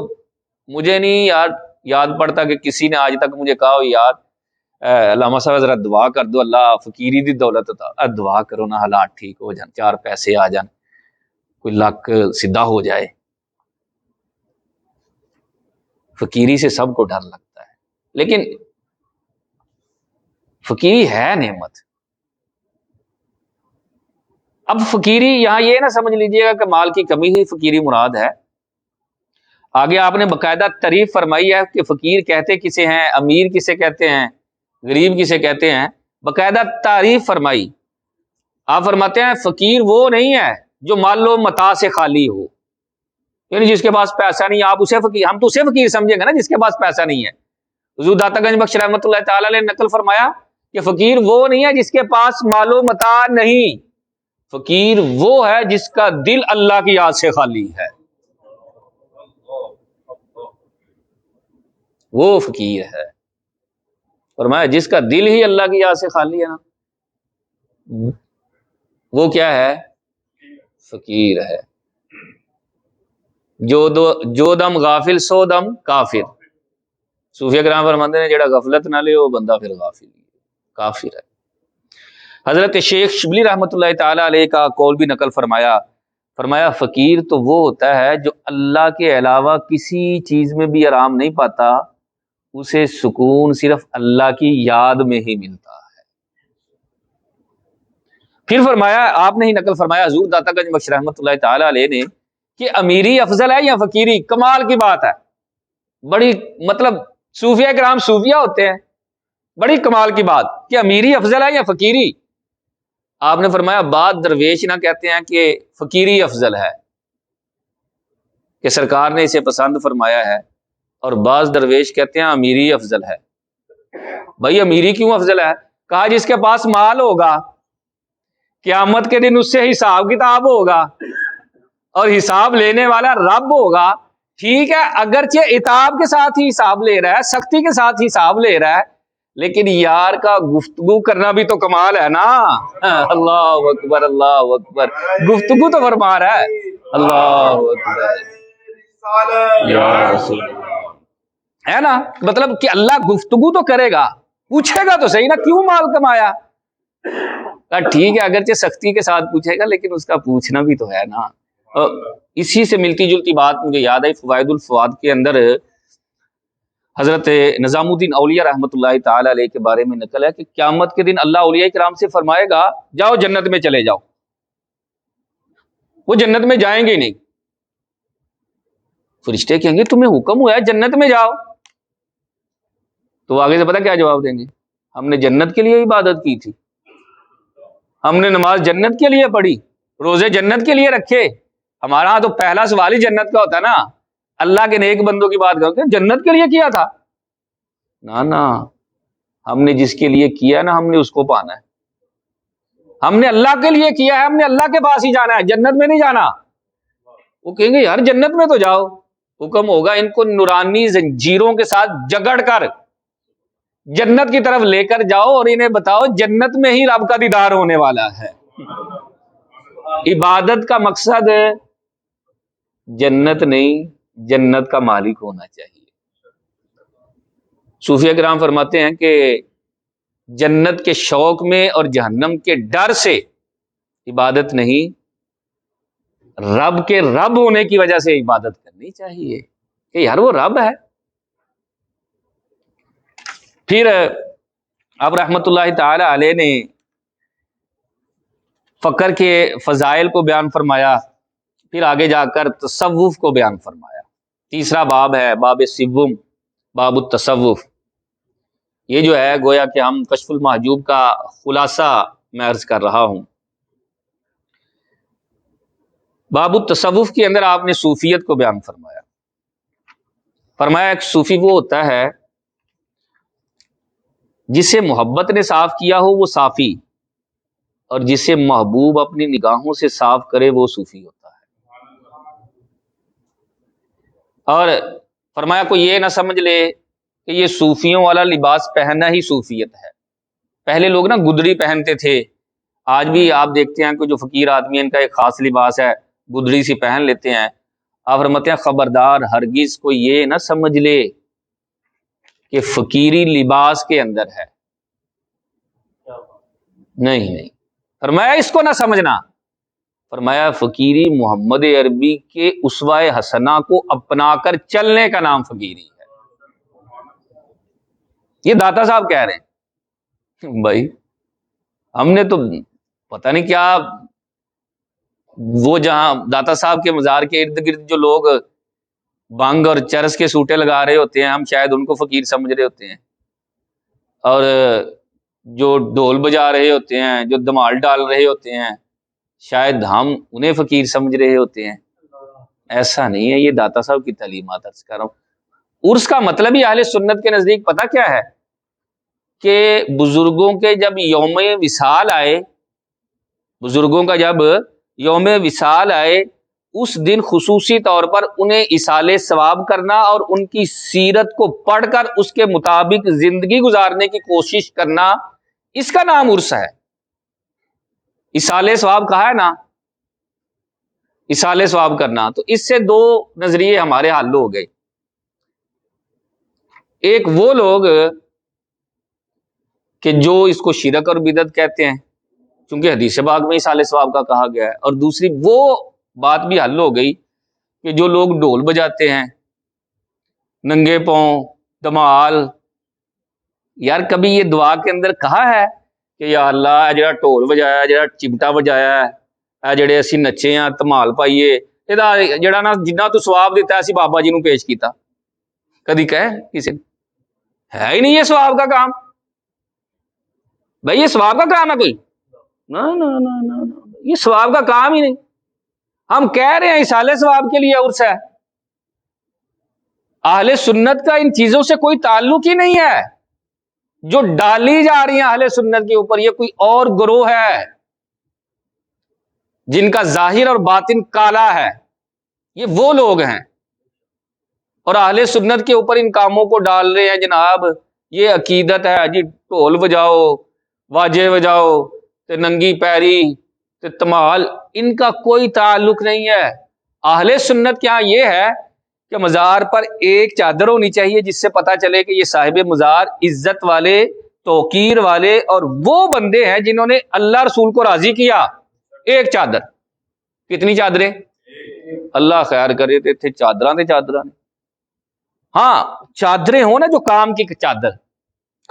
مجھے نہیں یاد پڑتا کہ کسی نے آج تک مجھے کہا ہو یار علامہ صاحب ذرا دعا کر دو اللہ فقیری دی دولت عطا، دعا کرو نا حالات ٹھیک ہو جائیں، 4 پیسے آ جائیں، کوئی لک سیدھا ہو جائے۔ فقیری سے سب کو ڈر لگتا ہے، لیکن فقیری ہے نعمت۔ اب فقیری یہاں یہ نہ سمجھ لیجئے گا کہ مال کی کمی ہی فقیری مراد ہے، آگے آپ نے باقاعدہ تعریف فرمائی ہے کہ فقیر کہتے کسے ہیں، امیر کسے کہتے ہیں، غریب کسے کہتے ہیں، باقاعدہ تعریف فرمائی۔ آپ فرماتے ہیں فقیر وہ نہیں ہے جو مال و متاع سے خالی ہو، یعنی جس کے پاس پیسہ نہیں، آپ اسے فقیر، ہم تو اسے فقیر سمجھیں گے نا جس کے پاس پیسہ نہیں ہے۔ حضور داتا گنج بخش رحمۃ اللہ تعالی علیہ نے نقل فرمایا کہ فقیر وہ نہیں ہے جس کے پاس مال و متاع نہیں، فقیر وہ ہے جس کا دل اللہ کی یاد سے خالی ہے، وہ فقیر ہے۔ فرمایا جس کا دل ہی اللہ کی یاد سے خالی ہے نا وہ کیا ہے، فقیر ہے۔ جو دم غافل سو دم کافر، صوفیہ کرام فرماتے ہیں جڑا غفلت نہ لے وہ بندہ پھر غافل کافر ہے۔ حضرت شیخ شبلی رحمۃ اللہ تعالی علیہ کا قول بھی نقل فرمایا فقیر تو وہ ہوتا ہے جو اللہ کے علاوہ کسی چیز میں بھی آرام نہیں پاتا، اسے سکون صرف اللہ کی یاد میں ہی ملتا ہے۔ پھر فرمایا، آپ نے ہی نقل فرمایا حضور داتا گنج بخش رحمۃ اللہ تعالی علیہ نے کہ امیری افضل ہے یا فقیری، کمال کی بات ہے، بڑی مطلب صوفیہ کرام صوفیہ ہوتے ہیں، بڑی کمال کی بات کہ امیری افضل ہے یا فقیری؟ آپ نے فرمایا بعض درویش نہ کہتے ہیں کہ فقیری افضل ہے، کہ سرکار نے اسے پسند فرمایا ہے، اور بعض درویش کہتے ہیں امیری افضل ہے۔ بھائی امیری کیوں افضل ہے؟ کہا جس کے پاس مال ہوگا قیامت کے دن اس سے حساب کتاب ہوگا، اور حساب لینے والا رب ہوگا۔ ٹھیک ہے اگرچہ عتاب کے ساتھ ہی حساب لے رہا ہے، سختی کے ساتھ حساب لے رہا ہے، لیکن یار کا گفتگو کرنا بھی تو کمال ہے نا۔ اللہ اکبر اللہ اکبر، گفتگو تو فرما رہا ہے۔ اللہ اکبر یا رسول اللہ، ہے نا؟ مطلب کہ اللہ گفتگو تو کرے گا، پوچھے گا تو صحیح نا کیوں مال کمایا۔ ٹھیک ہے اگرچہ سختی کے ساتھ پوچھے گا لیکن اس کا پوچھنا بھی تو ہے نا۔ اسی سے ملتی جلتی بات مجھے یاد آئی، فوائد الفواد کے اندر حضرت نظام الدین اولیاء رحمۃ اللہ تعالی علیہ کے بارے میں نقل ہے کہ قیامت کے دن اللہ اولیاء کرام سے فرمائے گا جاؤ جنت میں چلے جاؤ، وہ جنت میں جائیں گے نہیں۔ فرشتے کہیں گے تمہیں حکم ہوا ہے جنت میں جاؤ، تو وہ آگے سے پتہ کیا جواب دیں گے؟ ہم نے جنت کے لیے عبادت کی تھی، ہم نے نماز جنت کے لیے پڑھی، روزے جنت کے لیے رکھے، ہمارا ہاں تو پہلا سوال ہی جنت کا ہوتا نا۔ اللہ کے نیک بندوں کی بات کرو کہ جنت کے لیے کیا تھا، نا ہم نے جس کے لیے کیا نا ہم نے اس کو پانا ہے، ہم نے اللہ کے لیے کیا ہے، ہم نے اللہ کے پاس ہی جانا ہے، جنت میں نہیں جانا۔ وہ کہیں گے یار جنت میں تو جاؤ، حکم ہوگا ان کو نورانی زنجیروں کے ساتھ جگڑ کر جنت کی طرف لے کر جاؤ اور انہیں بتاؤ جنت میں ہی رب کا دیدار ہونے والا ہے۔ عبادت کا مقصد جنت نہیں، جنت کا مالک ہونا چاہیے۔ صوفیہ کرام فرماتے ہیں کہ جنت کے شوق میں اور جہنم کے ڈر سے عبادت نہیں، رب کے رب ہونے کی وجہ سے عبادت کرنی چاہیے کہ یار وہ رب ہے۔ پھر اب رحمت اللہ تعالی علیہ نے فقر کے فضائل کو بیان فرمایا، پھر آگے جا کر تصوف کو بیان فرمایا۔ تیسرا باب ہے باب سوم، باب التصوف۔ یہ جو ہے گویا کہ ہم کشف المحجوب کا خلاصہ میں عرض کر رہا ہوں۔ باب التصوف کے اندر آپ نے صوفیت کو بیان فرمایا۔ فرمایا ایک صوفی وہ ہوتا ہے جسے محبت نے صاف کیا ہو وہ صافی، اور جسے محبوب اپنی نگاہوں سے صاف کرے وہ صوفی ہوتا ہے۔ اور فرمایا کوئی یہ نہ سمجھ لے کہ یہ صوفیوں والا لباس پہننا ہی صوفیت ہے۔ پہلے لوگ نا گدڑی پہنتے تھے، آج بھی آپ دیکھتے ہیں کہ جو فقیر آدمی ان کا ایک خاص لباس ہے، گدڑی سی پہن لیتے ہیں۔ آپ فرماتے ہیں خبردار ہرگز کوئی یہ نہ سمجھ لے کہ فقیری لباس کے اندر ہے، نہیں فرمایا اس کو نہ سمجھنا۔ فرمایا فقیری محمد عربی کے اسوہ حسنہ کو اپنا کر چلنے کا نام فقیری ہے۔ یہ داتا صاحب کہہ رہے ہیں۔ بھائی ہم نے تو پتہ نہیں کیا، وہ جہاں داتا صاحب کے مزار کے ارد گرد جو لوگ بانگ اور چرس کے سوٹے لگا رہے ہوتے ہیں، ہم شاید ان کو فقیر سمجھ رہے ہوتے ہیں، اور جو ڈھول بجا رہے ہوتے ہیں، جو دمال ڈال رہے ہوتے ہیں، شاید ہم انہیں فقیر سمجھ رہے ہوتے ہیں۔ ایسا نہیں ہے، یہ داتا صاحب کی تعلیمات عرض کر رہا ہوں۔ عرس کا مطلب ہی اہل سنت کے نزدیک پتہ کیا ہے کہ بزرگوں کے جب یوم وصال آئے، بزرگوں کا جب یوم وصال آئے اس دن خصوصی طور پر انہیں ایصال ثواب کرنا اور ان کی سیرت کو پڑھ کر اس کے مطابق زندگی گزارنے کی کوشش کرنا، اس کا نام عرس ہے۔ ایصال ثواب کہا ہے نا، ایصال ثواب کرنا، تو اس سے دو نظریے ہمارے حل ہو گئے۔ ایک وہ لوگ کہ جو اس کو شرک اور بدعت کہتے ہیں، چونکہ حدیث پاک میں ایصال ثواب کا کہا گیا ہے، اور دوسری وہ بات بھی حل ہو گئی کہ جو لوگ ڈھول بجاتے ہیں ننگے پاؤں دمال، یار کبھی یہ دعا کے اندر کہا ہے کہ یا اللہ اے جڑا ڈھول بجایا، جڑا چمٹا بجایا ہے، اے جڑے اسی نچے ہیں دمال پائیے، ਇਹਦਾ ਜਿਹੜਾ ਨਾ ਜਿੰਨਾ ਤੂੰ ਸਵਾਬ ਦਿੱਤਾ ਅਸੀਂ ਬਾਬਾ ਜੀ ਨੂੰ ਪੇਸ਼ ਕੀਤਾ، کدی کہے کسی نے؟ ہے ہی نہیں یہ ثواب کا کام۔ بھائی یہ ثواب کا کام ہے کوئی؟ نہ، یہ ثواب کا کام ہی نہیں. ہم کہہ رہے ہیں اصالہ ثواب کے لیے عرس ہے. اہل سنت کا ان چیزوں سے کوئی تعلق ہی نہیں ہے. جو ڈالی جا رہی ہیں اہل سنت کے اوپر یہ کوئی اور گروہ ہے جن کا ظاہر اور باطن کالا ہے. یہ وہ لوگ ہیں اور اہل سنت کے اوپر ان کاموں کو ڈال رہے ہیں. جناب یہ عقیدت ہے جی، ڈھول بجاؤ، واجے بجاؤ، تے ننگی پیری، تے تمال، ان کا کوئی تعلق نہیں ہے. اہل سنت کیا یہ ہے کہ مزار پر ایک چادر ہونی چاہیے جس سے پتا چلے کہ یہ صاحب مزار عزت والے، توقیر والے اور وہ بندے ہیں جنہوں نے اللہ رسول کو راضی کیا. ایک چادر. کتنی چادریں؟ اللہ خیر کرے تھے چادراں تے چادراں. ہاں چادریں ہو نا جو کام کی چادر.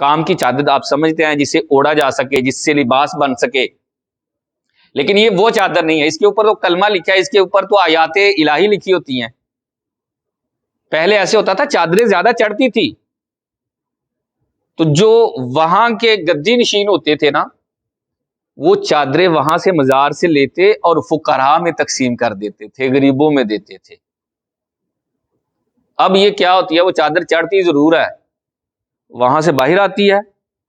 کام کی چادر آپ سمجھتے ہیں جسے اوڑا جا سکے، جس سے لباس بن سکے. لیکن یہ وہ چادر نہیں ہے. اس کے اوپر تو کلمہ لکھا ہے، اس کے اوپر تو آیات الہی لکھی ہوتی ہیں. پہلے ایسے ہوتا تھا چادریں زیادہ چڑھتی تھی تو جو وہاں کے گدی نشین ہوتے تھے نا وہ چادریں وہاں سے مزار سے لیتے اور فقراء میں تقسیم کر دیتے تھے، غریبوں میں دیتے تھے. اب یہ کیا ہوتی ہے، وہ چادر چڑھتی ضرور ہے، وہاں سے باہر آتی ہے،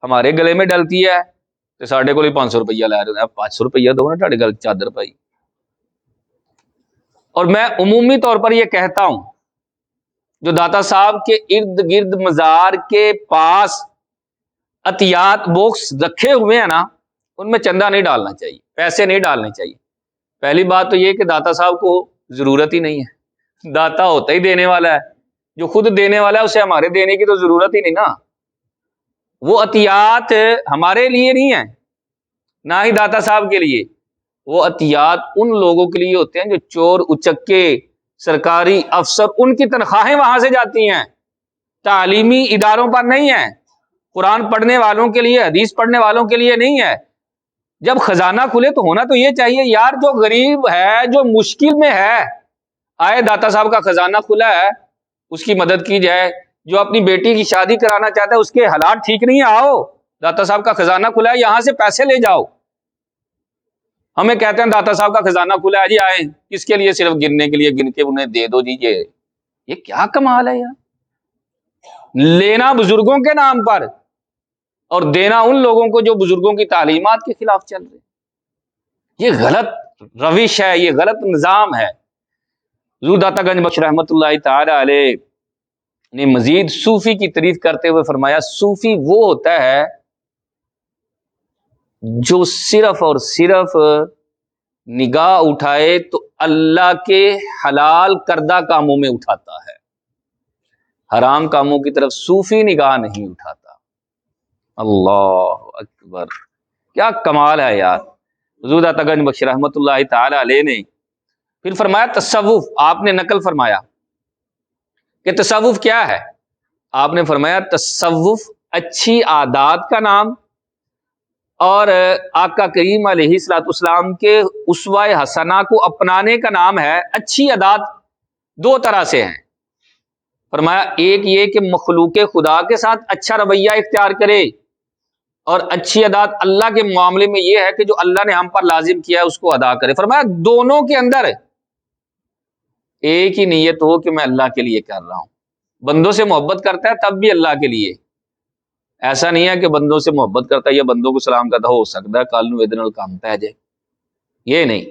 ہمارے گلے میں ڈلتی ہے تو ساڑھے کو 500 روپیہ لے رہے ہیں. 500 روپیہ دو نا ٹاڑے گل چادر پائی. اور میں عمومی طور پر یہ کہتا ہوں جو داتا صاحب کے ارد گرد مزار کے پاس عطیات باکس رکھے ہوئے ہیں نا ان میں چندہ نہیں ڈالنا چاہیے، پیسے نہیں ڈالنے چاہیے. پہلی بات تو یہ کہ داتا صاحب کو ضرورت ہی نہیں ہے. داتا ہوتا ہی دینے والا ہے. جو خود دینے والا ہے اسے ہمارے دینے کی تو ضرورت ہی نہیں نا. وہ عطیات ہمارے لیے نہیں ہیں نہ ہی داتا صاحب کے لیے. وہ عطیات ان لوگوں کے لیے ہوتے ہیں جو چور اچکے سرکاری افسر، ان کی تنخواہیں وہاں سے جاتی ہیں، تعلیمی اداروں پر نہیں ہیں، قرآن پڑھنے والوں کے لیے، حدیث پڑھنے والوں کے لیے نہیں ہے. جب خزانہ کھلے تو ہونا تو یہ چاہیے یار جو غریب ہے، جو مشکل میں ہے، آئے داتا صاحب کا خزانہ کھلا ہے اس کی مدد کی جائے. جو اپنی بیٹی کی شادی کرانا چاہتا ہے اس کے حالات ٹھیک نہیں، آؤ داتا صاحب کا خزانہ کھلا ہے یہاں سے پیسے لے جاؤ. ہمیں کہتے ہیں داتا صاحب کا خزانہ کھلا ہے جی آئیں، کس کے لیے؟ صرف گننے کے لیے، گن کے انہیں دے دو جی. یہ کیا کمال ہے یار. لینا بزرگوں کے نام پر اور دینا ان لوگوں کو جو بزرگوں کی تعلیمات کے خلاف چل رہے. یہ غلط روش ہے، یہ غلط نظام ہے. حضور داتا گنج بخش رحمت اللہ تعالی علیہ نے مزید صوفی کی تعریف کرتے ہوئے فرمایا صوفی وہ ہوتا ہے جو صرف اور صرف نگاہ اٹھائے تو اللہ کے حلال کردہ کاموں میں اٹھاتا ہے، حرام کاموں کی طرف صوفی نگاہ نہیں اٹھاتا. اللہ اکبر، کیا کمال ہے یار. حضور داتا گنج بخش رحمت اللہ تعالی علیہ نے پھر فرمایا تصوف. آپ نے نقل فرمایا کہ تصوف کیا ہے. آپ نے فرمایا تصوف اچھی عادات کا نام اور آقا کریم علیہ الصلوۃ والسلام کے اسوہ حسنہ کو اپنانے کا نام ہے. اچھی عادات دو طرح سے ہیں. فرمایا ایک یہ کہ مخلوق خدا کے ساتھ اچھا رویہ اختیار کرے، اور اچھی عادات اللہ کے معاملے میں یہ ہے کہ جو اللہ نے ہم پر لازم کیا ہے اس کو ادا کرے. فرمایا دونوں کے اندر ایک ہی نیت ہو کہ میں اللہ کے لیے کر رہا ہوں. بندوں سے محبت کرتا ہے تب بھی اللہ کے لیے. ایسا نہیں ہے کہ بندوں سے محبت کرتا ہے یا بندوں کو سلام کرتا ہو سکتا ہے کل نو ادھر کام پہ جائے، یہ نہیں.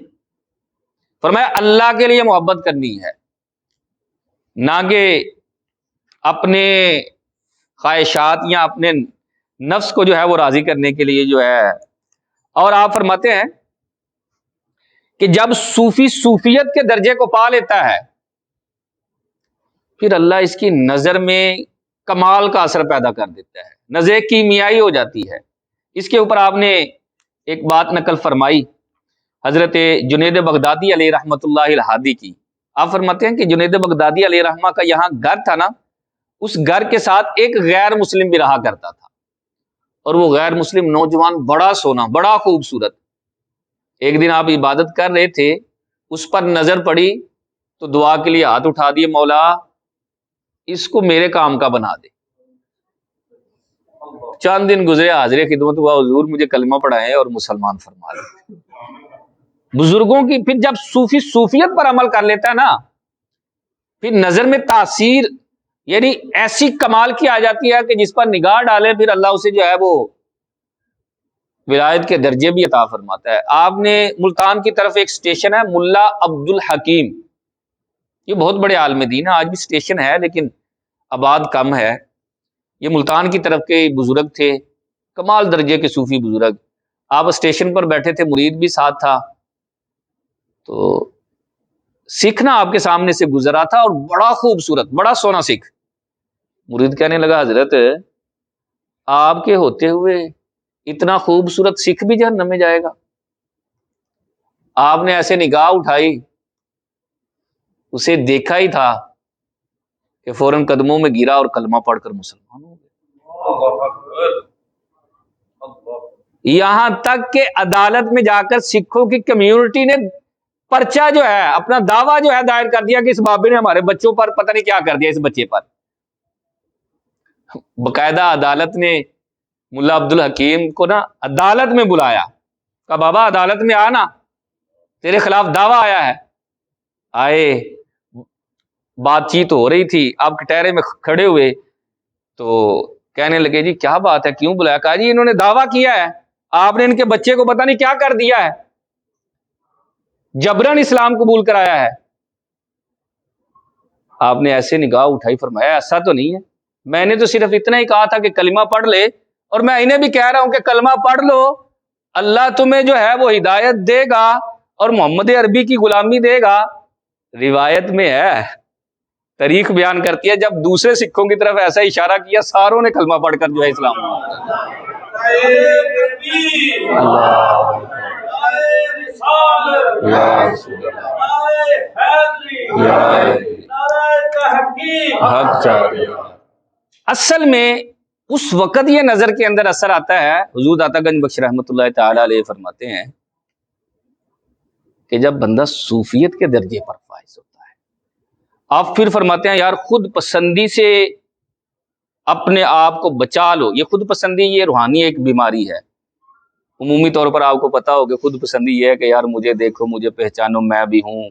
فرمایا اللہ کے لیے محبت کرنی ہے، نہ کہ اپنے خواہشات یا اپنے نفس کو جو ہے وہ راضی کرنے کے لیے جو ہے. اور آپ فرماتے ہیں کہ جب صوفی صوفیت کے درجے کو پا لیتا ہے پھر اللہ اس کی نظر میں کمال کا اثر پیدا کر دیتا ہے، نظر کیمیائی ہو جاتی ہے. اس کے اوپر آپ نے ایک بات نقل فرمائی حضرت جنید بغدادی علیہ رحمت اللہ الہادی کی. آپ فرماتے ہیں کہ جنید بغدادی علیہ رحمہ کا یہاں گھر تھا نا، اس گھر کے ساتھ ایک غیر مسلم بھی رہا کرتا تھا، اور وہ غیر مسلم نوجوان بڑا سونا، بڑا خوبصورت. ایک دن آپ عبادت کر رہے تھے، اس پر نظر پڑی تو دعا کے لیے ہاتھ اٹھا دیے، مولا اس کو میرے کام کا بنا دے. چند دن گزرے حاضر خدمت ہوا، حضور مجھے کلمہ پڑھائیں اور مسلمان فرما لیں۔ بزرگوں کی پھر جب صوفی صوفیت پر عمل کر لیتا ہے نا، پھر نظر میں تاثیر یعنی ایسی کمال کی آ جاتی ہے کہ جس پر نگاہ ڈالے پھر اللہ اسے جو ہے وہ ولایت کے درجے بھی عطا فرماتا ہے۔ آپ نے ملتان کی طرف ایک سٹیشن ہے ملا عبد الحکیم، یہ بہت بڑے عالم دین ہے، آج بھی سٹیشن ہے لیکن آباد کم ہے۔ یہ ملتان کی طرف کے بزرگ تھے، کمال درجے کے صوفی بزرگ۔ آپ اسٹیشن پر بیٹھے تھے، مرید بھی ساتھ تھا، تو سکھ نا آپ کے سامنے سے گزرا تھا اور بڑا خوبصورت بڑا سونا سکھ۔ مرید کہنے لگا حضرت آپ کے ہوتے ہوئے اتنا خوبصورت سکھ بھی جہنم میں جائے گا؟ آپ نے ایسے نگاہ اٹھائی، اسے دیکھا ہی تھا کہ فوراً قدموں میں گرا اور کلمہ پڑھ کر مسلمان ہو گئے۔ یہاں تک کہ عدالت میں جا کر سکھوں کی کمیونٹی نے پرچہ جو ہے اپنا دعویٰ جو ہے دائر کر دیا کہ اس بابے نے ہمارے بچوں پر پتہ نہیں کیا کر دیا، اس بچے پر۔ باقاعدہ عدالت نے ملا عبد الحکیم کو نا عدالت میں بلایا، کہا بابا عدالت میں آنا، تیرے خلاف دعویٰ آیا ہے۔ آئے، بات چیت ہو رہی تھی، آپ کٹہرے میں کھڑے ہوئے تو کہنے لگے جی کیا بات ہے، کیوں بلایا؟ کہا جی انہوں نے دعویٰ کیا ہے آپ نے ان کے بچے کو پتہ نہیں کیا کر دیا ہے، جبرن اسلام قبول کرایا ہے۔ آپ نے ایسے نگاہ اٹھائی، فرمایا ایسا تو نہیں ہے، میں نے تو صرف اتنا ہی کہا تھا کہ کلمہ پڑھ لے، اور میں انہیں بھی کہہ رہا ہوں کہ کلمہ پڑھ لو، اللہ تمہیں جو ہے وہ ہدایت دے گا اور محمد عربی کی غلامی دے گا۔ روایت میں ہے، تاریخ بیان کرتی ہے، جب دوسرے سکھوں کی طرف ایسا اشارہ کیا ساروں نے کلمہ پڑھ کر جو ہے اسلام اصل میں اس وقت یہ نظر کے اندر اثر آتا ہے۔ حضور داتا گنج بخش رحمۃ اللہ تعالی علیہ فرماتے ہیں کہ جب بندہ صوفیت کے درجے پر فائز ہوتا ہے، آپ پھر فرماتے ہیں یار خود پسندی سے اپنے آپ کو بچا لو۔ یہ خود پسندی یہ روحانی ایک بیماری ہے۔ عمومی طور پر آپ کو پتا ہو کہ خود پسندی یہ ہے کہ یار مجھے دیکھو، مجھے پہچانو، میں بھی ہوں،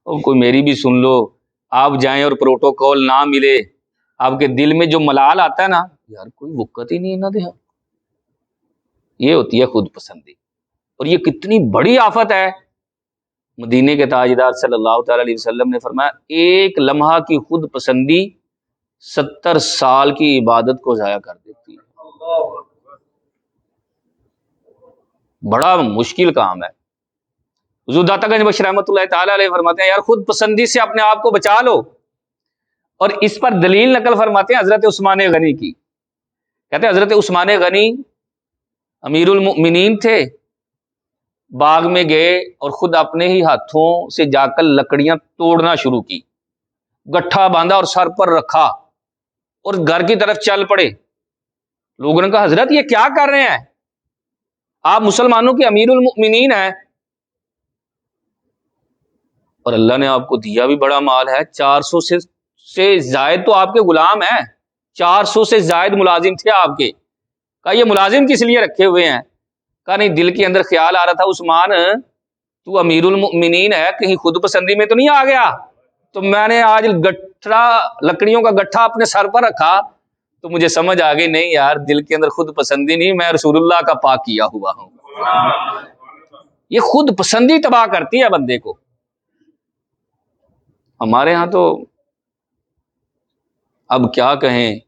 اور کوئی میری بھی سن لو۔ آپ جائیں اور پروٹوکول نہ ملے، آپ کے دل میں جو ملال آتا ہے نا، یار کوئی وقت ہی نہیں نہ دیا، یہ ہوتی ہے خود پسندی۔ اور یہ کتنی بڑی آفت ہے۔ مدینے کے تاجدار صلی اللہ تعالی علیہ وسلم نے فرمایا ایک لمحہ کی خود پسندی 70 سال کی عبادت کو ضائع کر دیتی ہے۔ بڑا مشکل کام ہے۔ حضور داتا گنج بخش رحمۃ اللہ تعالی علیہ فرماتے ہیں یار خود پسندی سے اپنے آپ کو بچا لو، اور اس پر دلیل نقل فرماتے ہیں حضرت عثمان غنی کی۔ کہتے ہیں حضرت عثمان غنی امیر المؤمنین تھے، باغ میں گئے اور خود اپنے ہی ہاتھوں سے جا کر لکڑیاں توڑنا شروع کی، گٹھا باندھا اور سر پر رکھا اور گھر کی طرف چل پڑے۔ لوگوں نے کہا حضرت یہ کیا کر رہے ہیں، آپ مسلمانوں کے امیر المؤمنین ہیں، اور اللہ نے آپ کو دیا بھی بڑا مال ہے، 400 سے زائد تو آپ کے غلام ہیں، 400 سے زائد ملازم تھے آپ کے۔ کہا یہ ملازم کس لیے رکھے ہوئے ہیں؟ کہا نہیں، دل کے اندر خیال آ رہا تھا عثمان تو امیر المؤمنین ہے، کہیں خود پسندی میں تو نہیں آ گیا، تو میں نے آج لکڑیوں کا گٹھا اپنے سر پر رکھا تو مجھے سمجھ آ گئی نہیں یار دل کے اندر خود پسندی نہیں، میں رسول اللہ کا پاک کیا ہوا ہوں۔ یہ خود پسندی تباہ کرتی ہے بندے کو۔ ہمارے ہاں تو اب کیا کہیں،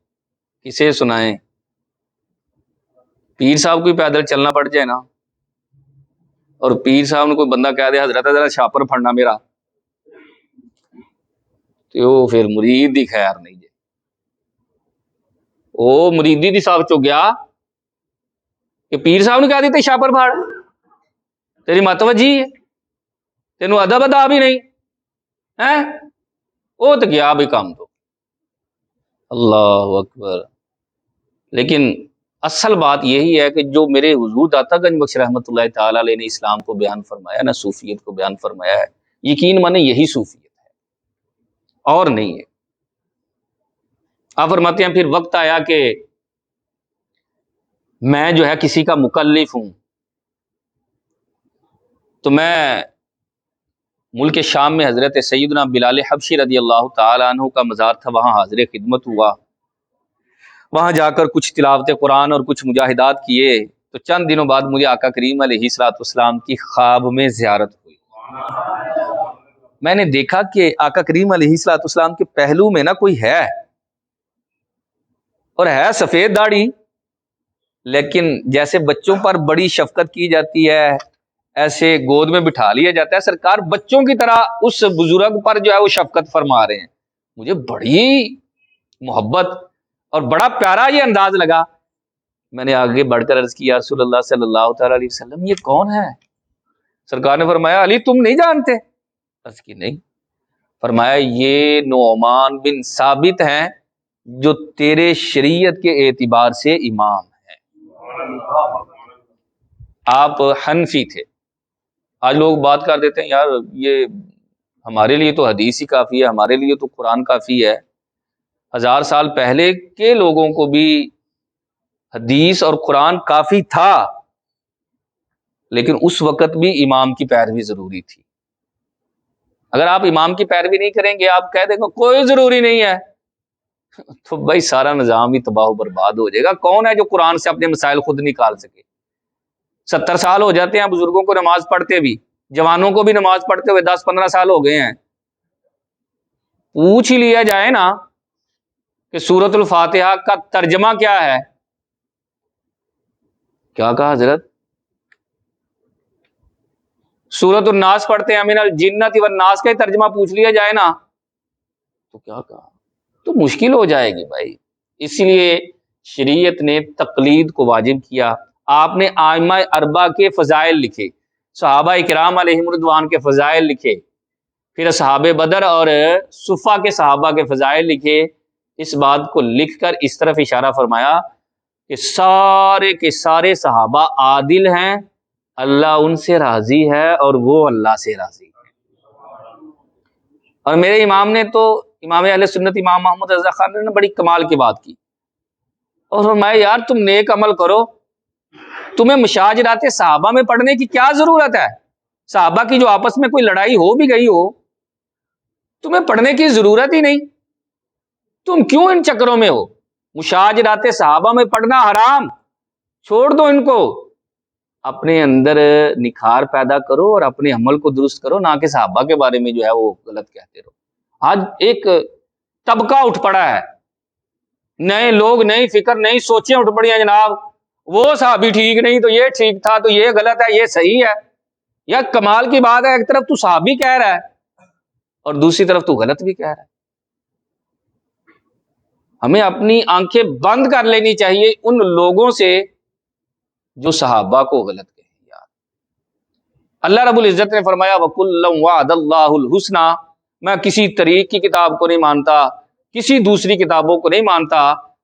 کسے سنائیں، پیر صاحب کو پیدل چلنا پڑ جائے نا، اور پیر صاحب نے کوئی بندہ کہہ دے حضرت ذرا چھاپر پھڑنا میرا، تو پھر مرید دی خیر نہیں جائے، او مریدی دی ساخ چو گیا کہ پیر صاحب نے کہہ دیتے چھاپر پھاڑ، تیری متوجہ ہے، تینوں ادب ادا بھی نہیں ہے، وہ تو گیا بھی کام تو۔ اللہ اکبر۔ لیکن اصل بات یہی ہے کہ جو میرے حضور داتا گنج بخش رحمۃ اللہ تعالی علیہ نے اسلام کو بیان فرمایا نا، صوفیت کو بیان فرمایا ہے، یقین مانے یہی صوفیت ہے اور نہیں ہے۔ آپ فرماتے ہیں پھر وقت آیا کہ میں جو ہے کسی کا مکلف ہوں، تو میں ملک شام میں حضرت سیدنا بلال حبشی رضی اللہ تعالیٰ عنہ کا مزار تھا، وہاں حاضر خدمت ہوا، وہاں جا کر کچھ تلاوت قرآن اور کچھ مجاہدات کیے، تو چند دنوں بعد مجھے آقا کریم علیہ الصلوۃ والسلام کی خواب میں زیارت ہوئی۔ میں نے دیکھا کہ آقا کریم علیہ الصلوۃ والسلام کے پہلو میں نا کوئی ہے، اور ہے سفید داڑھی، لیکن جیسے بچوں پر بڑی شفقت کی جاتی ہے ایسے گود میں بٹھا لیا جاتا ہے، سرکار بچوں کی طرح اس بزرگ پر جو ہے وہ شفقت فرما رہے ہیں۔ مجھے بڑی محبت اور بڑا پیارا یہ انداز لگا۔ میں نے آگے بڑھ کر عرض کی یا رسول اللہ صلی اللہ تعالی علیہ وسلم یہ کون ہے؟ سرکار نے فرمایا علی تم نہیں جانتے؟ عرض کی نہیں۔ فرمایا یہ نعمان بن ثابت ہیں جو تیرے شریعت کے اعتبار سے امام ہیں۔ آپ حنفی تھے، آج لوگ بات کر دیتے ہیں یار یہ ہمارے لیے تو حدیث ہی کافی ہے، ہمارے لیے تو قرآن کافی ہے۔ 1000 سال پہلے کے لوگوں کو بھی حدیث اور قرآن کافی تھا، لیکن اس وقت بھی امام کی پیروی ضروری تھی۔ اگر آپ امام کی پیروی نہیں کریں گے، آپ کہہ دیں گے کوئی ضروری نہیں ہے، تو بھائی سارا نظام ہی تباہ و برباد ہو جائے گا۔ کون ہے جو قرآن سے اپنے مسائل خود نکال سکے؟ 70 سال ہو جاتے ہیں بزرگوں کو نماز پڑھتے بھی، جوانوں کو بھی نماز پڑھتے ہوئے 10-15 سال ہو گئے ہیں۔ پوچھ ہی لیا جائے نا کہ سورۃ الفاتحہ کا ترجمہ کیا ہے؟ کیا کہا حضرت؟ سورۃ الناس پڑھتے ہیں، من الجنۃ والناس کا ترجمہ پوچھ لیا جائے نا تو کیا کہا؟ تو مشکل ہو جائے گی بھائی۔ اس لیے شریعت نے تقلید کو واجب کیا۔ آپ نے ائمہ اربعہ کے فضائل لکھے، صحابہ اکرام علیہم رضوان کے فضائل لکھے، پھر اصحاب بدر اور صفہ کے صحابہ کے فضائل لکھے۔ اس بات کو لکھ کر اس طرف اشارہ فرمایا کہ سارے کے سارے صحابہ عادل ہیں، اللہ ان سے راضی ہے اور وہ اللہ سے راضی ہے۔ اور میرے امام نے تو، امام اہل سنت امام محمد رضا خان نے بڑی کمال کی بات کی، اور فرمایا یار تم نیک عمل کرو، تمہیں مشاجرات صحابہ میں پڑھنے کی کیا ضرورت ہے؟ صحابہ کی جو آپس میں کوئی لڑائی ہو بھی گئی ہو، تمہیں پڑھنے کی ضرورت ہی نہیں، تم کیوں ان چکروں میں ہو؟ مشاجرات صحابہ میں پڑھنا حرام، چھوڑ دو ان کو، اپنے اندر نکھار پیدا کرو اور اپنے عمل کو درست کرو، نہ کہ صحابہ کے بارے میں جو ہے وہ غلط کہتے رہو۔ آج ایک طبقہ اٹھ پڑا ہے، نئے لوگ، نئی فکر، نئی سوچیں اٹھ پڑی ہیں جناب، وہ صحابی ٹھیک نہیں تو یہ ٹھیک تھا، تو یہ غلط ہے یہ صحیح ہے۔ یا کمال کی بات ہے، ایک طرف تو صحابی کہہ رہا ہے اور دوسری طرف تو غلط بھی کہہ رہا ہے۔ ہمیں اپنی آنکھیں بند کر لینی چاہیے ان لوگوں سے جو صحابہ کو غلط کہیں یار۔ اللہ رب العزت نے فرمایا وَكُلًّا وَعَدَ اللَّهُ الْحُسْنَى، میں کسی طریق کی کتاب کو نہیں مانتا، کسی دوسری کتابوں کو نہیں مانتا،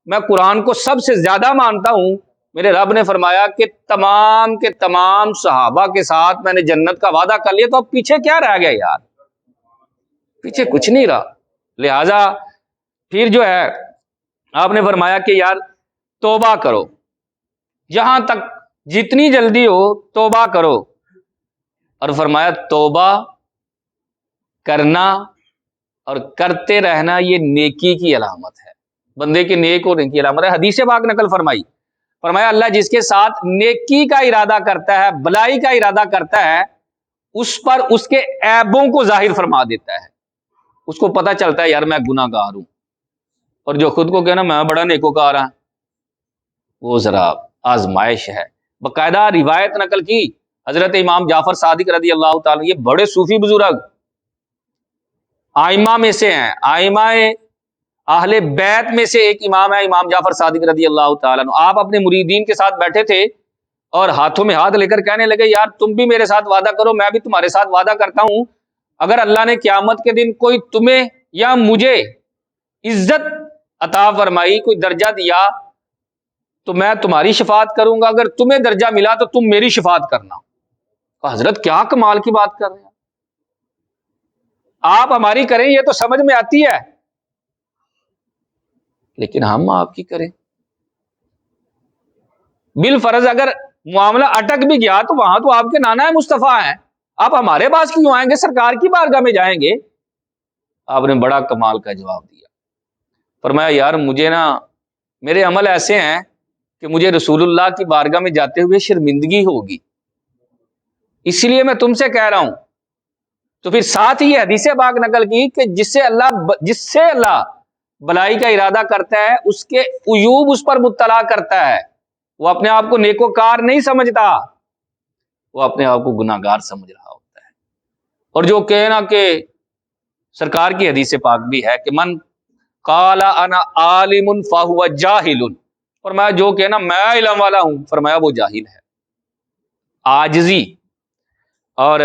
میں قرآن کو سب سے زیادہ مانتا ہوں۔ میرے رب نے فرمایا کہ تمام کے تمام صحابہ کے ساتھ میں نے جنت کا وعدہ کر لیا، تو اب پیچھے کیا رہ گیا یار؟ پیچھے کچھ نہیں رہا۔ لہذا پھر جو ہے آپ نے فرمایا کہ یار توبہ کرو، جہاں تک جتنی جلدی ہو توبہ کرو، اور فرمایا توبہ کرنا اور کرتے رہنا یہ نیکی کی علامت ہے، بندے کے نیک ہونے کی علامت ہے۔ حدیث پاک نقل فرمایا اللہ جس کے ساتھ نیکی کا ارادہ کرتا ہے، بلائی کا ارادہ کرتا ہے، اس پر اس کے عیبوں کو ظاہر فرما دیتا ہے۔ اس کو پتہ چلتا ہے یار میں گناہ گار ہوں، اور جو خود کو کہنا میں بڑا نیکوکار ہوں، وہ ذرا آزمائش ہے۔ باقاعدہ روایت نقل کی حضرت امام جعفر صادق رضی اللہ تعالیٰ، یہ بڑے صوفی بزرگ آئمہ میں سے ہیں، آئمہ اہل بیت میں سے ایک امام ہے امام جعفر صادق رضی اللہ تعالیٰ عنہ۔ آپ اپنے مریدین کے ساتھ بیٹھے تھے اور ہاتھوں میں ہاتھ لے کر کہنے لگے یار تم بھی میرے ساتھ وعدہ کرو، میں بھی تمہارے ساتھ وعدہ کرتا ہوں، اگر اللہ نے قیامت کے دن کوئی تمہیں یا مجھے عزت عطا فرمائی، کوئی درجہ دیا، تو میں تمہاری شفاعت کروں گا، اگر تمہیں درجہ ملا تو تم میری شفاعت کرنا۔ حضرت کیا کمال کی بات کر رہے ہیں آپ، ہماری کریں یہ تو سمجھ میں آتی ہے، لیکن ہم آپ کی کریں۔ بالفرض اگر معاملہ اٹک بھی گیا تو وہاں تو آپ کے نانا مصطفیٰ ہیں، آپ ہمارے پاس کیوں آئیں گے، سرکار کی بارگاہ میں جائیں گے؟ آپ نے بڑا کمال کا جواب دیا، فرمایا یار مجھے نا میرے عمل ایسے ہیں کہ مجھے رسول اللہ کی بارگاہ میں جاتے ہوئے شرمندگی ہوگی، اس لیے میں تم سے کہہ رہا ہوں۔ تو پھر ساتھ ہی حدیث پاک نقل کی کہ جس سے اللہ بلائی کا ارادہ کرتا ہے اس کے عیوب اس پر مطلع کرتا ہے، وہ اپنے آپ کو نیکوکار نہیں سمجھتا، وہ اپنے آپ کو گناہگار سمجھ رہا ہوتا ہے۔ اور جو کہنا کہ سرکار کی حدیث پاک بھی ہے کہ من قال انا عالم فهو جاہل، فرمایا جو کہنا میں علم والا ہوں، فرمایا وہ جاہل ہے۔ عاجزی اور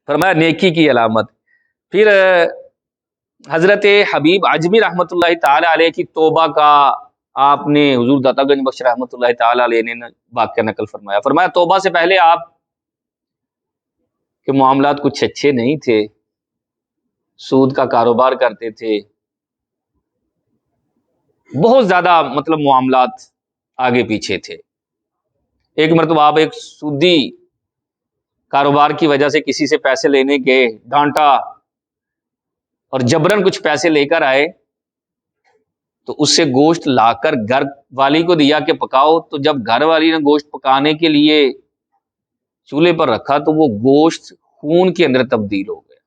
فرمایا نیکی کی علامت۔ پھر حضرت حبیب عجمی رحمۃ اللہ تعالی علیہ کی توبہ کا آپ نے حضور داتا گنج بخش رحمۃ اللہ تعالی علیہ نے واقعہ نقل فرمایا، فرمایا توبہ سے پہلے آپ کے معاملات کچھ اچھے نہیں تھے، سود کا کاروبار کرتے تھے، بہت زیادہ مطلب معاملات آگے پیچھے تھے۔ ایک مرتبہ آپ ایک سودی کاروبار کی وجہ سے کسی سے پیسے لینے گئے، ڈانٹا اور جبرن کچھ پیسے لے کر آئے، تو اس سے گوشت لا کر گھر والی کو دیا کہ پکاؤ، تو جب گھر والی نے گوشت پکانے کے لیے چولہے پر رکھا تو وہ گوشت خون کے اندر تبدیل ہو گیا۔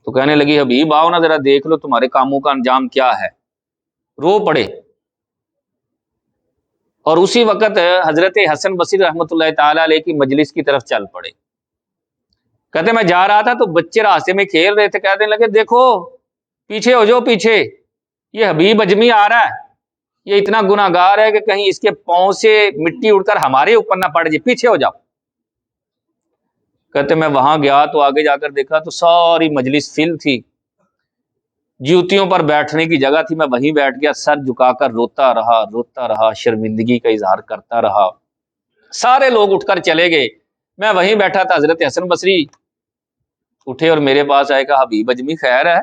تو کہنے لگی حبیب آؤ نا ذرا دیکھ لو تمہارے کاموں کا انجام کیا ہے، رو پڑے۔ اور اسی وقت حضرت حسن بصری رحمۃ اللہ تعالی علیہ کی مجلس کی طرف چل پڑے۔ کہتے میں جا رہا تھا تو بچے راستے میں کھیل رہے تھے، کہنے لگے دیکھو پیچھے ہو جاؤ، پیچھے یہ حبیب اجمی آ رہا ہے، یہ اتنا گناہگار ہے کہ کہیں اس کے پاؤں سے مٹی اڑ کر ہمارے اوپر نہ پڑ جائے، پیچھے ہو جاؤ۔ کہتے میں وہاں گیا تو آگے جا کر دیکھا تو ساری مجلس فل تھی، جوتیوں پر بیٹھنے کی جگہ تھی، میں وہیں بیٹھ گیا، سر جھکا کر روتا رہا، شرمندگی کا اظہار کرتا رہا۔ سارے لوگ اٹھ کر چلے گئے، میں وہیں بیٹھا تھا۔ حضرت حسن بصری اٹھے اور میرے پاس آئے، کہا حبیب اجمی خیر ہے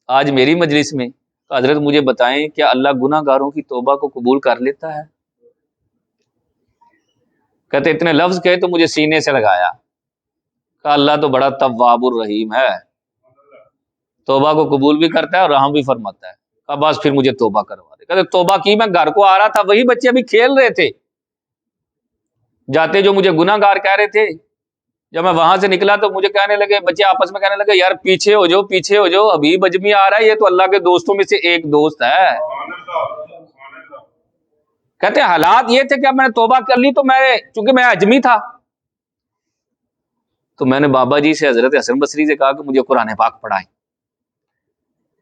آج میری مجلس میں؟ حضرت مجھے بتائیں کیا اللہ گناہ گاروں کی توبہ کو قبول کر لیتا ہے؟ کہتے اتنے لفظ کہے تو مجھے سینے سے لگایا، کہا اللہ تو بڑا تواب الرحیم ہے، توبہ کو قبول بھی کرتا ہے اور رحم بھی فرماتا ہے۔ کہا بس پھر مجھے توبہ کروا دے۔ کہتے توبہ کی، میں گھر کو آ رہا تھا، وہی بچے ابھی کھیل رہے تھے، جاتے جو مجھے گناہ گار کہہ رہے تھے، جب میں وہاں سے نکلا تو مجھے کہنے لگے، بچے آپس میں کہنے لگے یار پیچھے ہو جاؤ، پیچھے ہو جاؤ، حبیب اجمی آ رہا ہے، یہ تو اللہ کے دوستوں میں سے ایک دوست ہے۔ کہتے ہیں حالات یہ تھے کہ اب میں نے توبہ کر لی، تو چونکہ میں اجمی تھا تو میں نے بابا جی سے حضرت حسن بصری سے کہا کہ مجھے قرآن پاک پڑھائیں۔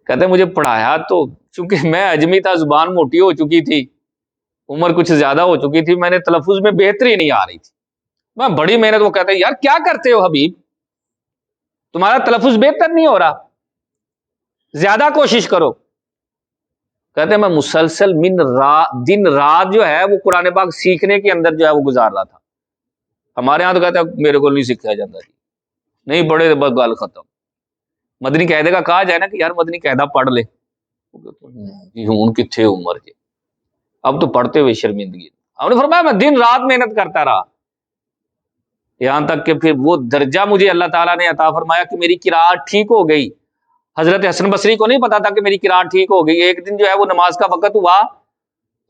کہتے ہیں مجھے پڑھایا تو چونکہ میں اجمی تھا، زبان موٹی ہو چکی تھی، عمر کچھ زیادہ ہو چکی تھی، میں نے تلفظ میں بہتری نہیں آ رہی تھی، میں بڑی محنت۔ وہ کہتے ہیں یار کیا کرتے ہو حبیب، تمہارا تلفظ بہتر نہیں ہو رہا، زیادہ کوشش کرو۔ کہتے ہیں میں مسلسل دن رات جو ہے وہ قرآن پاک سیکھنے کے اندر جو ہے وہ گزار رہا تھا۔ ہمارے ہاں تو کہتے ہیں میرے کو نہیں سیکھا جاتا جی، نہیں پڑھے تو بس گل ختم۔ مدنی قاعدے کا کہا جائے نا کہ یار مدنی قاعدہ پڑھ لے، ہوں کتنے عمر کے، اب تو پڑھتے ہوئے شرمندگی۔ ہم نے فرمایا میں دن رات محنت کرتا رہا، یہاں تک کہ پھر وہ درجہ مجھے اللہ تعالیٰ نے عطا فرمایا کہ میری قرات ٹھیک ہو گئی۔ حضرت حسن بصری کو نہیں پتا تھا کہ میری قرات ٹھیک ہو گئی۔ ایک دن جو ہے وہ نماز کا وقت ہوا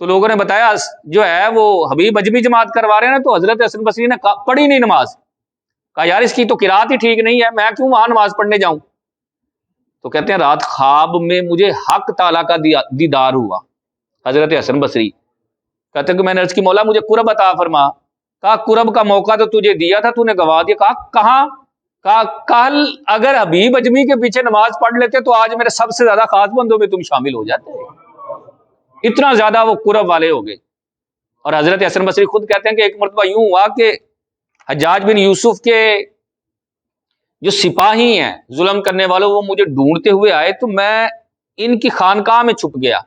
تو لوگوں نے بتایا جو ہے وہ حبیب اجمی جماعت کروا رہے ہیں، تو حضرت حسن بصری نے پڑھی نہیں نماز، کہا یار اس کی تو قرات ہی ٹھیک نہیں ہے، میں کیوں وہاں نماز پڑھنے جاؤں؟ تو کہتے ہیں رات خواب میں مجھے حق تعالیٰ کا دیدار ہوا۔ حضرت حسن بصری کہتے ہیں کہ میں نے عرض کی مولا مجھے قرب عطا فرما۔ کہا قرب کا موقع تو تجھے دیا تھا، تو نے گوا دیا۔ کہا کہاں؟ کہا کل اگر حبیب اجمی کے پیچھے نماز پڑھ لیتے تو آج میرے سب سے زیادہ خاص بندوں میں تم شامل ہو جاتے، اتنا زیادہ وہ قرب والے ہو گئے۔ اور حضرت حسن بصری خود کہتے ہیں کہ ایک مرتبہ یوں ہوا کہ حجاج بن یوسف کے جو سپاہی ہیں ظلم کرنے والوں، وہ مجھے ڈھونڈتے ہوئے آئے تو میں ان کی خانقاہ میں چھپ گیا۔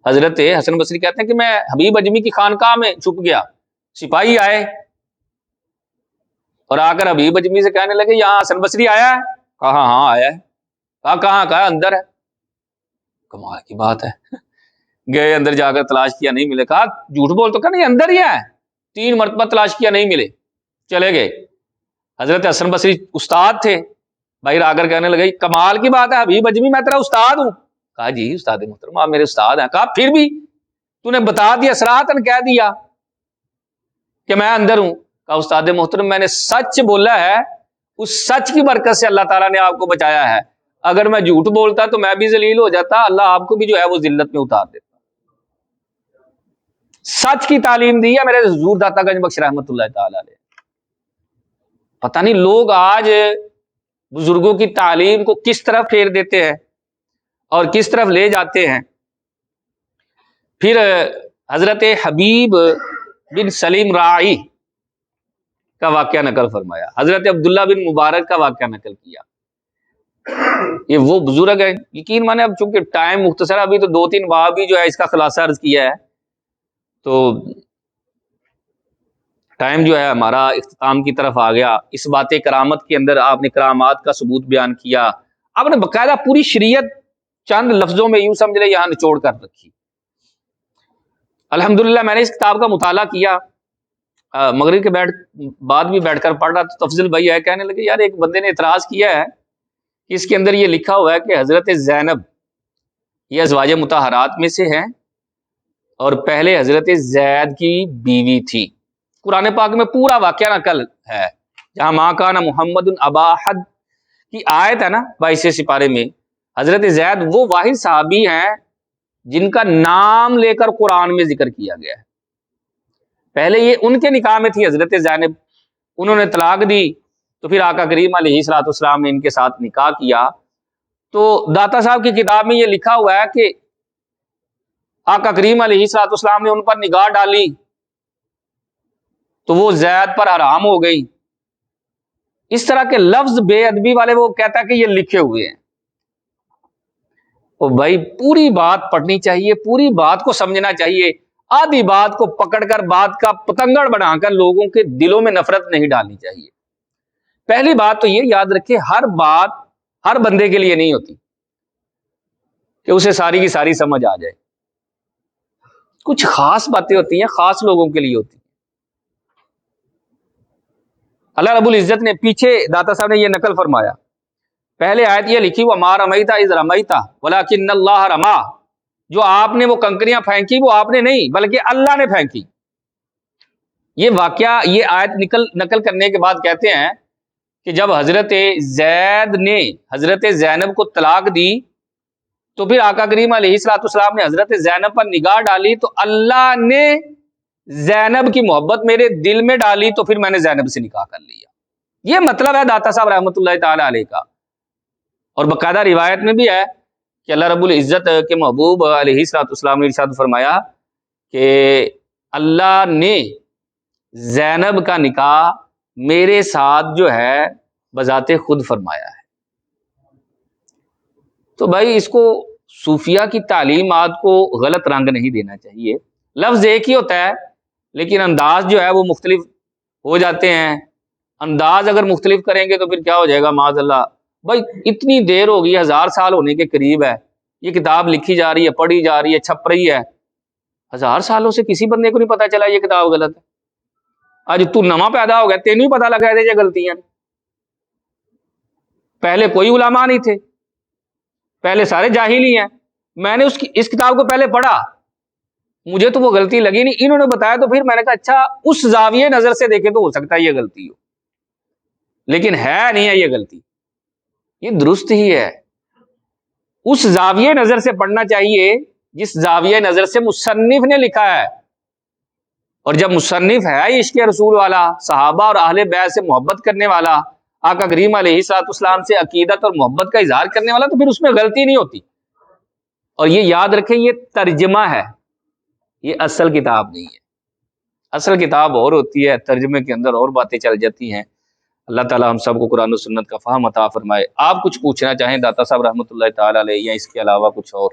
حضرت حسن بصری کہتے ہیں کہ میں حبیب اجمی کی خانقاہ میں چھپ گیا، سپاہی آئے اور آ کر حبیب اجمی سے کہنے لگے یہاں حسن بصری آیا ہے؟ کہا ہاں آیا ہے۔ کہا کہاں؟ کہا اندر ہے۔ کمال کی بات ہے، گئے اندر جا کر تلاش کیا نہیں ملے، کہا جھوٹ بول تو کہا نہیں اندر ہی ہے، 3 مرتبہ تلاش کیا نہیں ملے، چلے گئے۔ حضرت حسن بصری استاد تھے، بھائی آ کر کہنے لگے کمال کی بات ہے حبیب اجمی میں تیرا استاد ہوں۔ کہا جی استاد محترم آپ میرے استاد ہیں۔ کہا پھر بھی تو نے بتا دیا، صراحتاً کہہ دیا کہ میں اندر ہوں۔ کہا استاد محترم میں نے سچ بولا ہے، اس سچ کی برکت سے اللہ تعالیٰ نے آپ کو بچایا ہے، اگر میں جھوٹ بولتا تو میں بھی ذلیل ہو جاتا، اللہ آپ کو بھی جو ہے وہ ذلت میں اتار دیتا۔ سچ کی تعلیم دی ہے میرے حضور داتا گنج بخش رحمت اللہ تعالی علیہ۔ پتہ نہیں لوگ آج بزرگوں کی تعلیم کو کس طرف پھیر دیتے ہیں اور کس طرف لے جاتے ہیں۔ پھر حضرت حبیب بن سلیم راعی کا واقعہ نقل فرمایا، حضرت عبداللہ بن مبارک کا واقعہ نقل کیا۔ یہ وہ بزرگ ہے، یقین مانے اب چونکہ ٹائم مختصر ہے، ابھی تو 2-3 باب ہی جو ہے اس کا خلاصہ عرض کیا ہے، تو ٹائم جو ہے ہمارا اختتام کی طرف آ گیا۔ اس بات کرامت کے اندر آپ نے کرامات کا ثبوت بیان کیا، آپ نے باقاعدہ پوری شریعت چند لفظوں میں یوں سمجھ لے یہاں نچوڑ کر رکھی۔ الحمدللہ میں نے اس کتاب کا مطالعہ کیا، مغرب کے بعد بھی بیٹھ کر پڑھ رہا، تو تفضل بھائی ہے کہنے لگے یار ایک بندے نے اعتراض کیا ہے کہ اس کے اندر یہ لکھا ہوا ہے کہ حضرت زینب یہ ازواج مطہرات میں سے ہیں اور پہلے حضرت زید کی بیوی تھی۔ قرآن پاک میں پورا واقعہ نقل ہے، جہاں ماں کان محمد ابا احد کی آیت ہے نا 22 سپارے میں، حضرت زید وہ واحد صحابی ہیں جن کا نام لے کر قرآن میں ذکر کیا گیا ہے۔ پہلے یہ ان کے نکاح میں تھی حضرت زینب، انہوں نے طلاق دی تو پھر آقا کریم علیہ الصلوۃ والسلام نے ان کے ساتھ نکاح کیا۔ تو داتا صاحب کی کتاب میں یہ لکھا ہوا ہے کہ آقا کریم علیہ الصلوۃ والسلام نے ان پر نگاہ ڈالی تو وہ زید پر حرام ہو گئی۔ اس طرح کے لفظ بے ادبی والے وہ کہتا ہے کہ یہ لکھے ہوئے ہیں۔ تو بھائی پوری بات پڑھنی چاہیے، پوری بات کو سمجھنا چاہیے، آدھی بات کو پکڑ کر بات کا پتنگڑ بنا کر لوگوں کے دلوں میں نفرت نہیں ڈالنی چاہیے۔ پہلی بات تو یہ یاد رکھے ہر بات ہر بندے کے لیے نہیں ہوتی کہ اسے ساری کی ساری سمجھ آ جائے، کچھ خاص باتیں ہوتی ہیں، خاص لوگوں کے لیے ہوتی ہیں۔ اللہ رب العزت نے پیچھے داتا صاحب نے یہ نقل فرمایا، پہلے آیت یہ لکھی وَمَا رَمَيْتَ إِذْ رَمَيْتَ وَلَكِنَّ اللَّهَ رَمَىٰ، جو آپ نے وہ کنکریاں پھینکی وہ آپ نے نہیں بلکہ اللہ نے پھینکی۔ یہ واقعہ یہ آیت نقل کرنے کے بعد کہتے ہیں کہ جب حضرت زید نے حضرت زینب کو طلاق دی تو پھر آقا کریم علیہ الصلوۃ والسلام نے حضرت زینب پر نگاہ ڈالی تو اللہ نے زینب کی محبت میرے دل میں ڈالی تو پھر میں نے زینب سے نکاح کر لیا۔ یہ مطلب ہے داتا صاحب رحمۃ اللہ تعالی علیہ کا، اور باقاعدہ روایت میں بھی ہے کہ اللہ رب العزت کے محبوب علیہ الصلوۃ والسلام نے ارشاد فرمایا کہ اللہ نے زینب کا نکاح میرے ساتھ جو ہے بذات خود فرمایا ہے۔ تو بھائی اس کو صوفیہ کی تعلیمات کو غلط رنگ نہیں دینا چاہیے۔ لفظ ایک ہی ہوتا ہے لیکن انداز جو ہے وہ مختلف ہو جاتے ہیں۔ انداز اگر مختلف کریں گے تو پھر کیا ہو جائے گا معاذ اللہ۔ بھائی اتنی دیر ہو گئی، 1000 سال ہونے کے قریب ہے، یہ کتاب لکھی جا رہی ہے، پڑھی جا رہی ہے، چھپ رہی ہے، 1000 سالوں سے کسی بندے کو نہیں پتا چلا یہ کتاب غلط ہے۔ آج تو نواں پیدا ہو گیا، تینوں ہی پتا لگا دے یہ غلطیاں، پہلے کوئی علماء نہیں تھے، پہلے سارے جاہل ہی ہیں۔ میں نے اس کتاب کو پہلے پڑھا، مجھے تو وہ غلطی لگی نہیں، انہوں نے بتایا تو پھر میں نے کہا اچھا اس زاویے نظر سے دیکھے تو ہو سکتا ہے یہ غلطی ہو، لیکن ہے نہیں ہے یہ غلطی، یہ درست ہی ہے۔ اس زاویے نظر سے پڑھنا چاہیے جس زاویے نظر سے مصنف نے لکھا ہے، اور جب مصنف ہے عشق رسول والا، صحابہ اور اہل بیت سے محبت کرنے والا، آقا کریم علیہ الصلوۃ والسلام سے عقیدت اور محبت کا اظہار کرنے والا، تو پھر اس میں غلطی نہیں ہوتی۔ اور یہ یاد رکھیں یہ ترجمہ ہے، یہ اصل کتاب نہیں ہے۔ اصل کتاب اور ہوتی ہے، ترجمے کے اندر اور باتیں چل جاتی ہیں۔ اللہ تعالی ہم سب کو قرآن و سنت کا فہم عطا فرمائے۔ آپ کچھ پوچھنا چاہیں داتا صاحب رحمۃ اللہ تعالی علیہ، یا اس کے علاوہ کچھ اور؟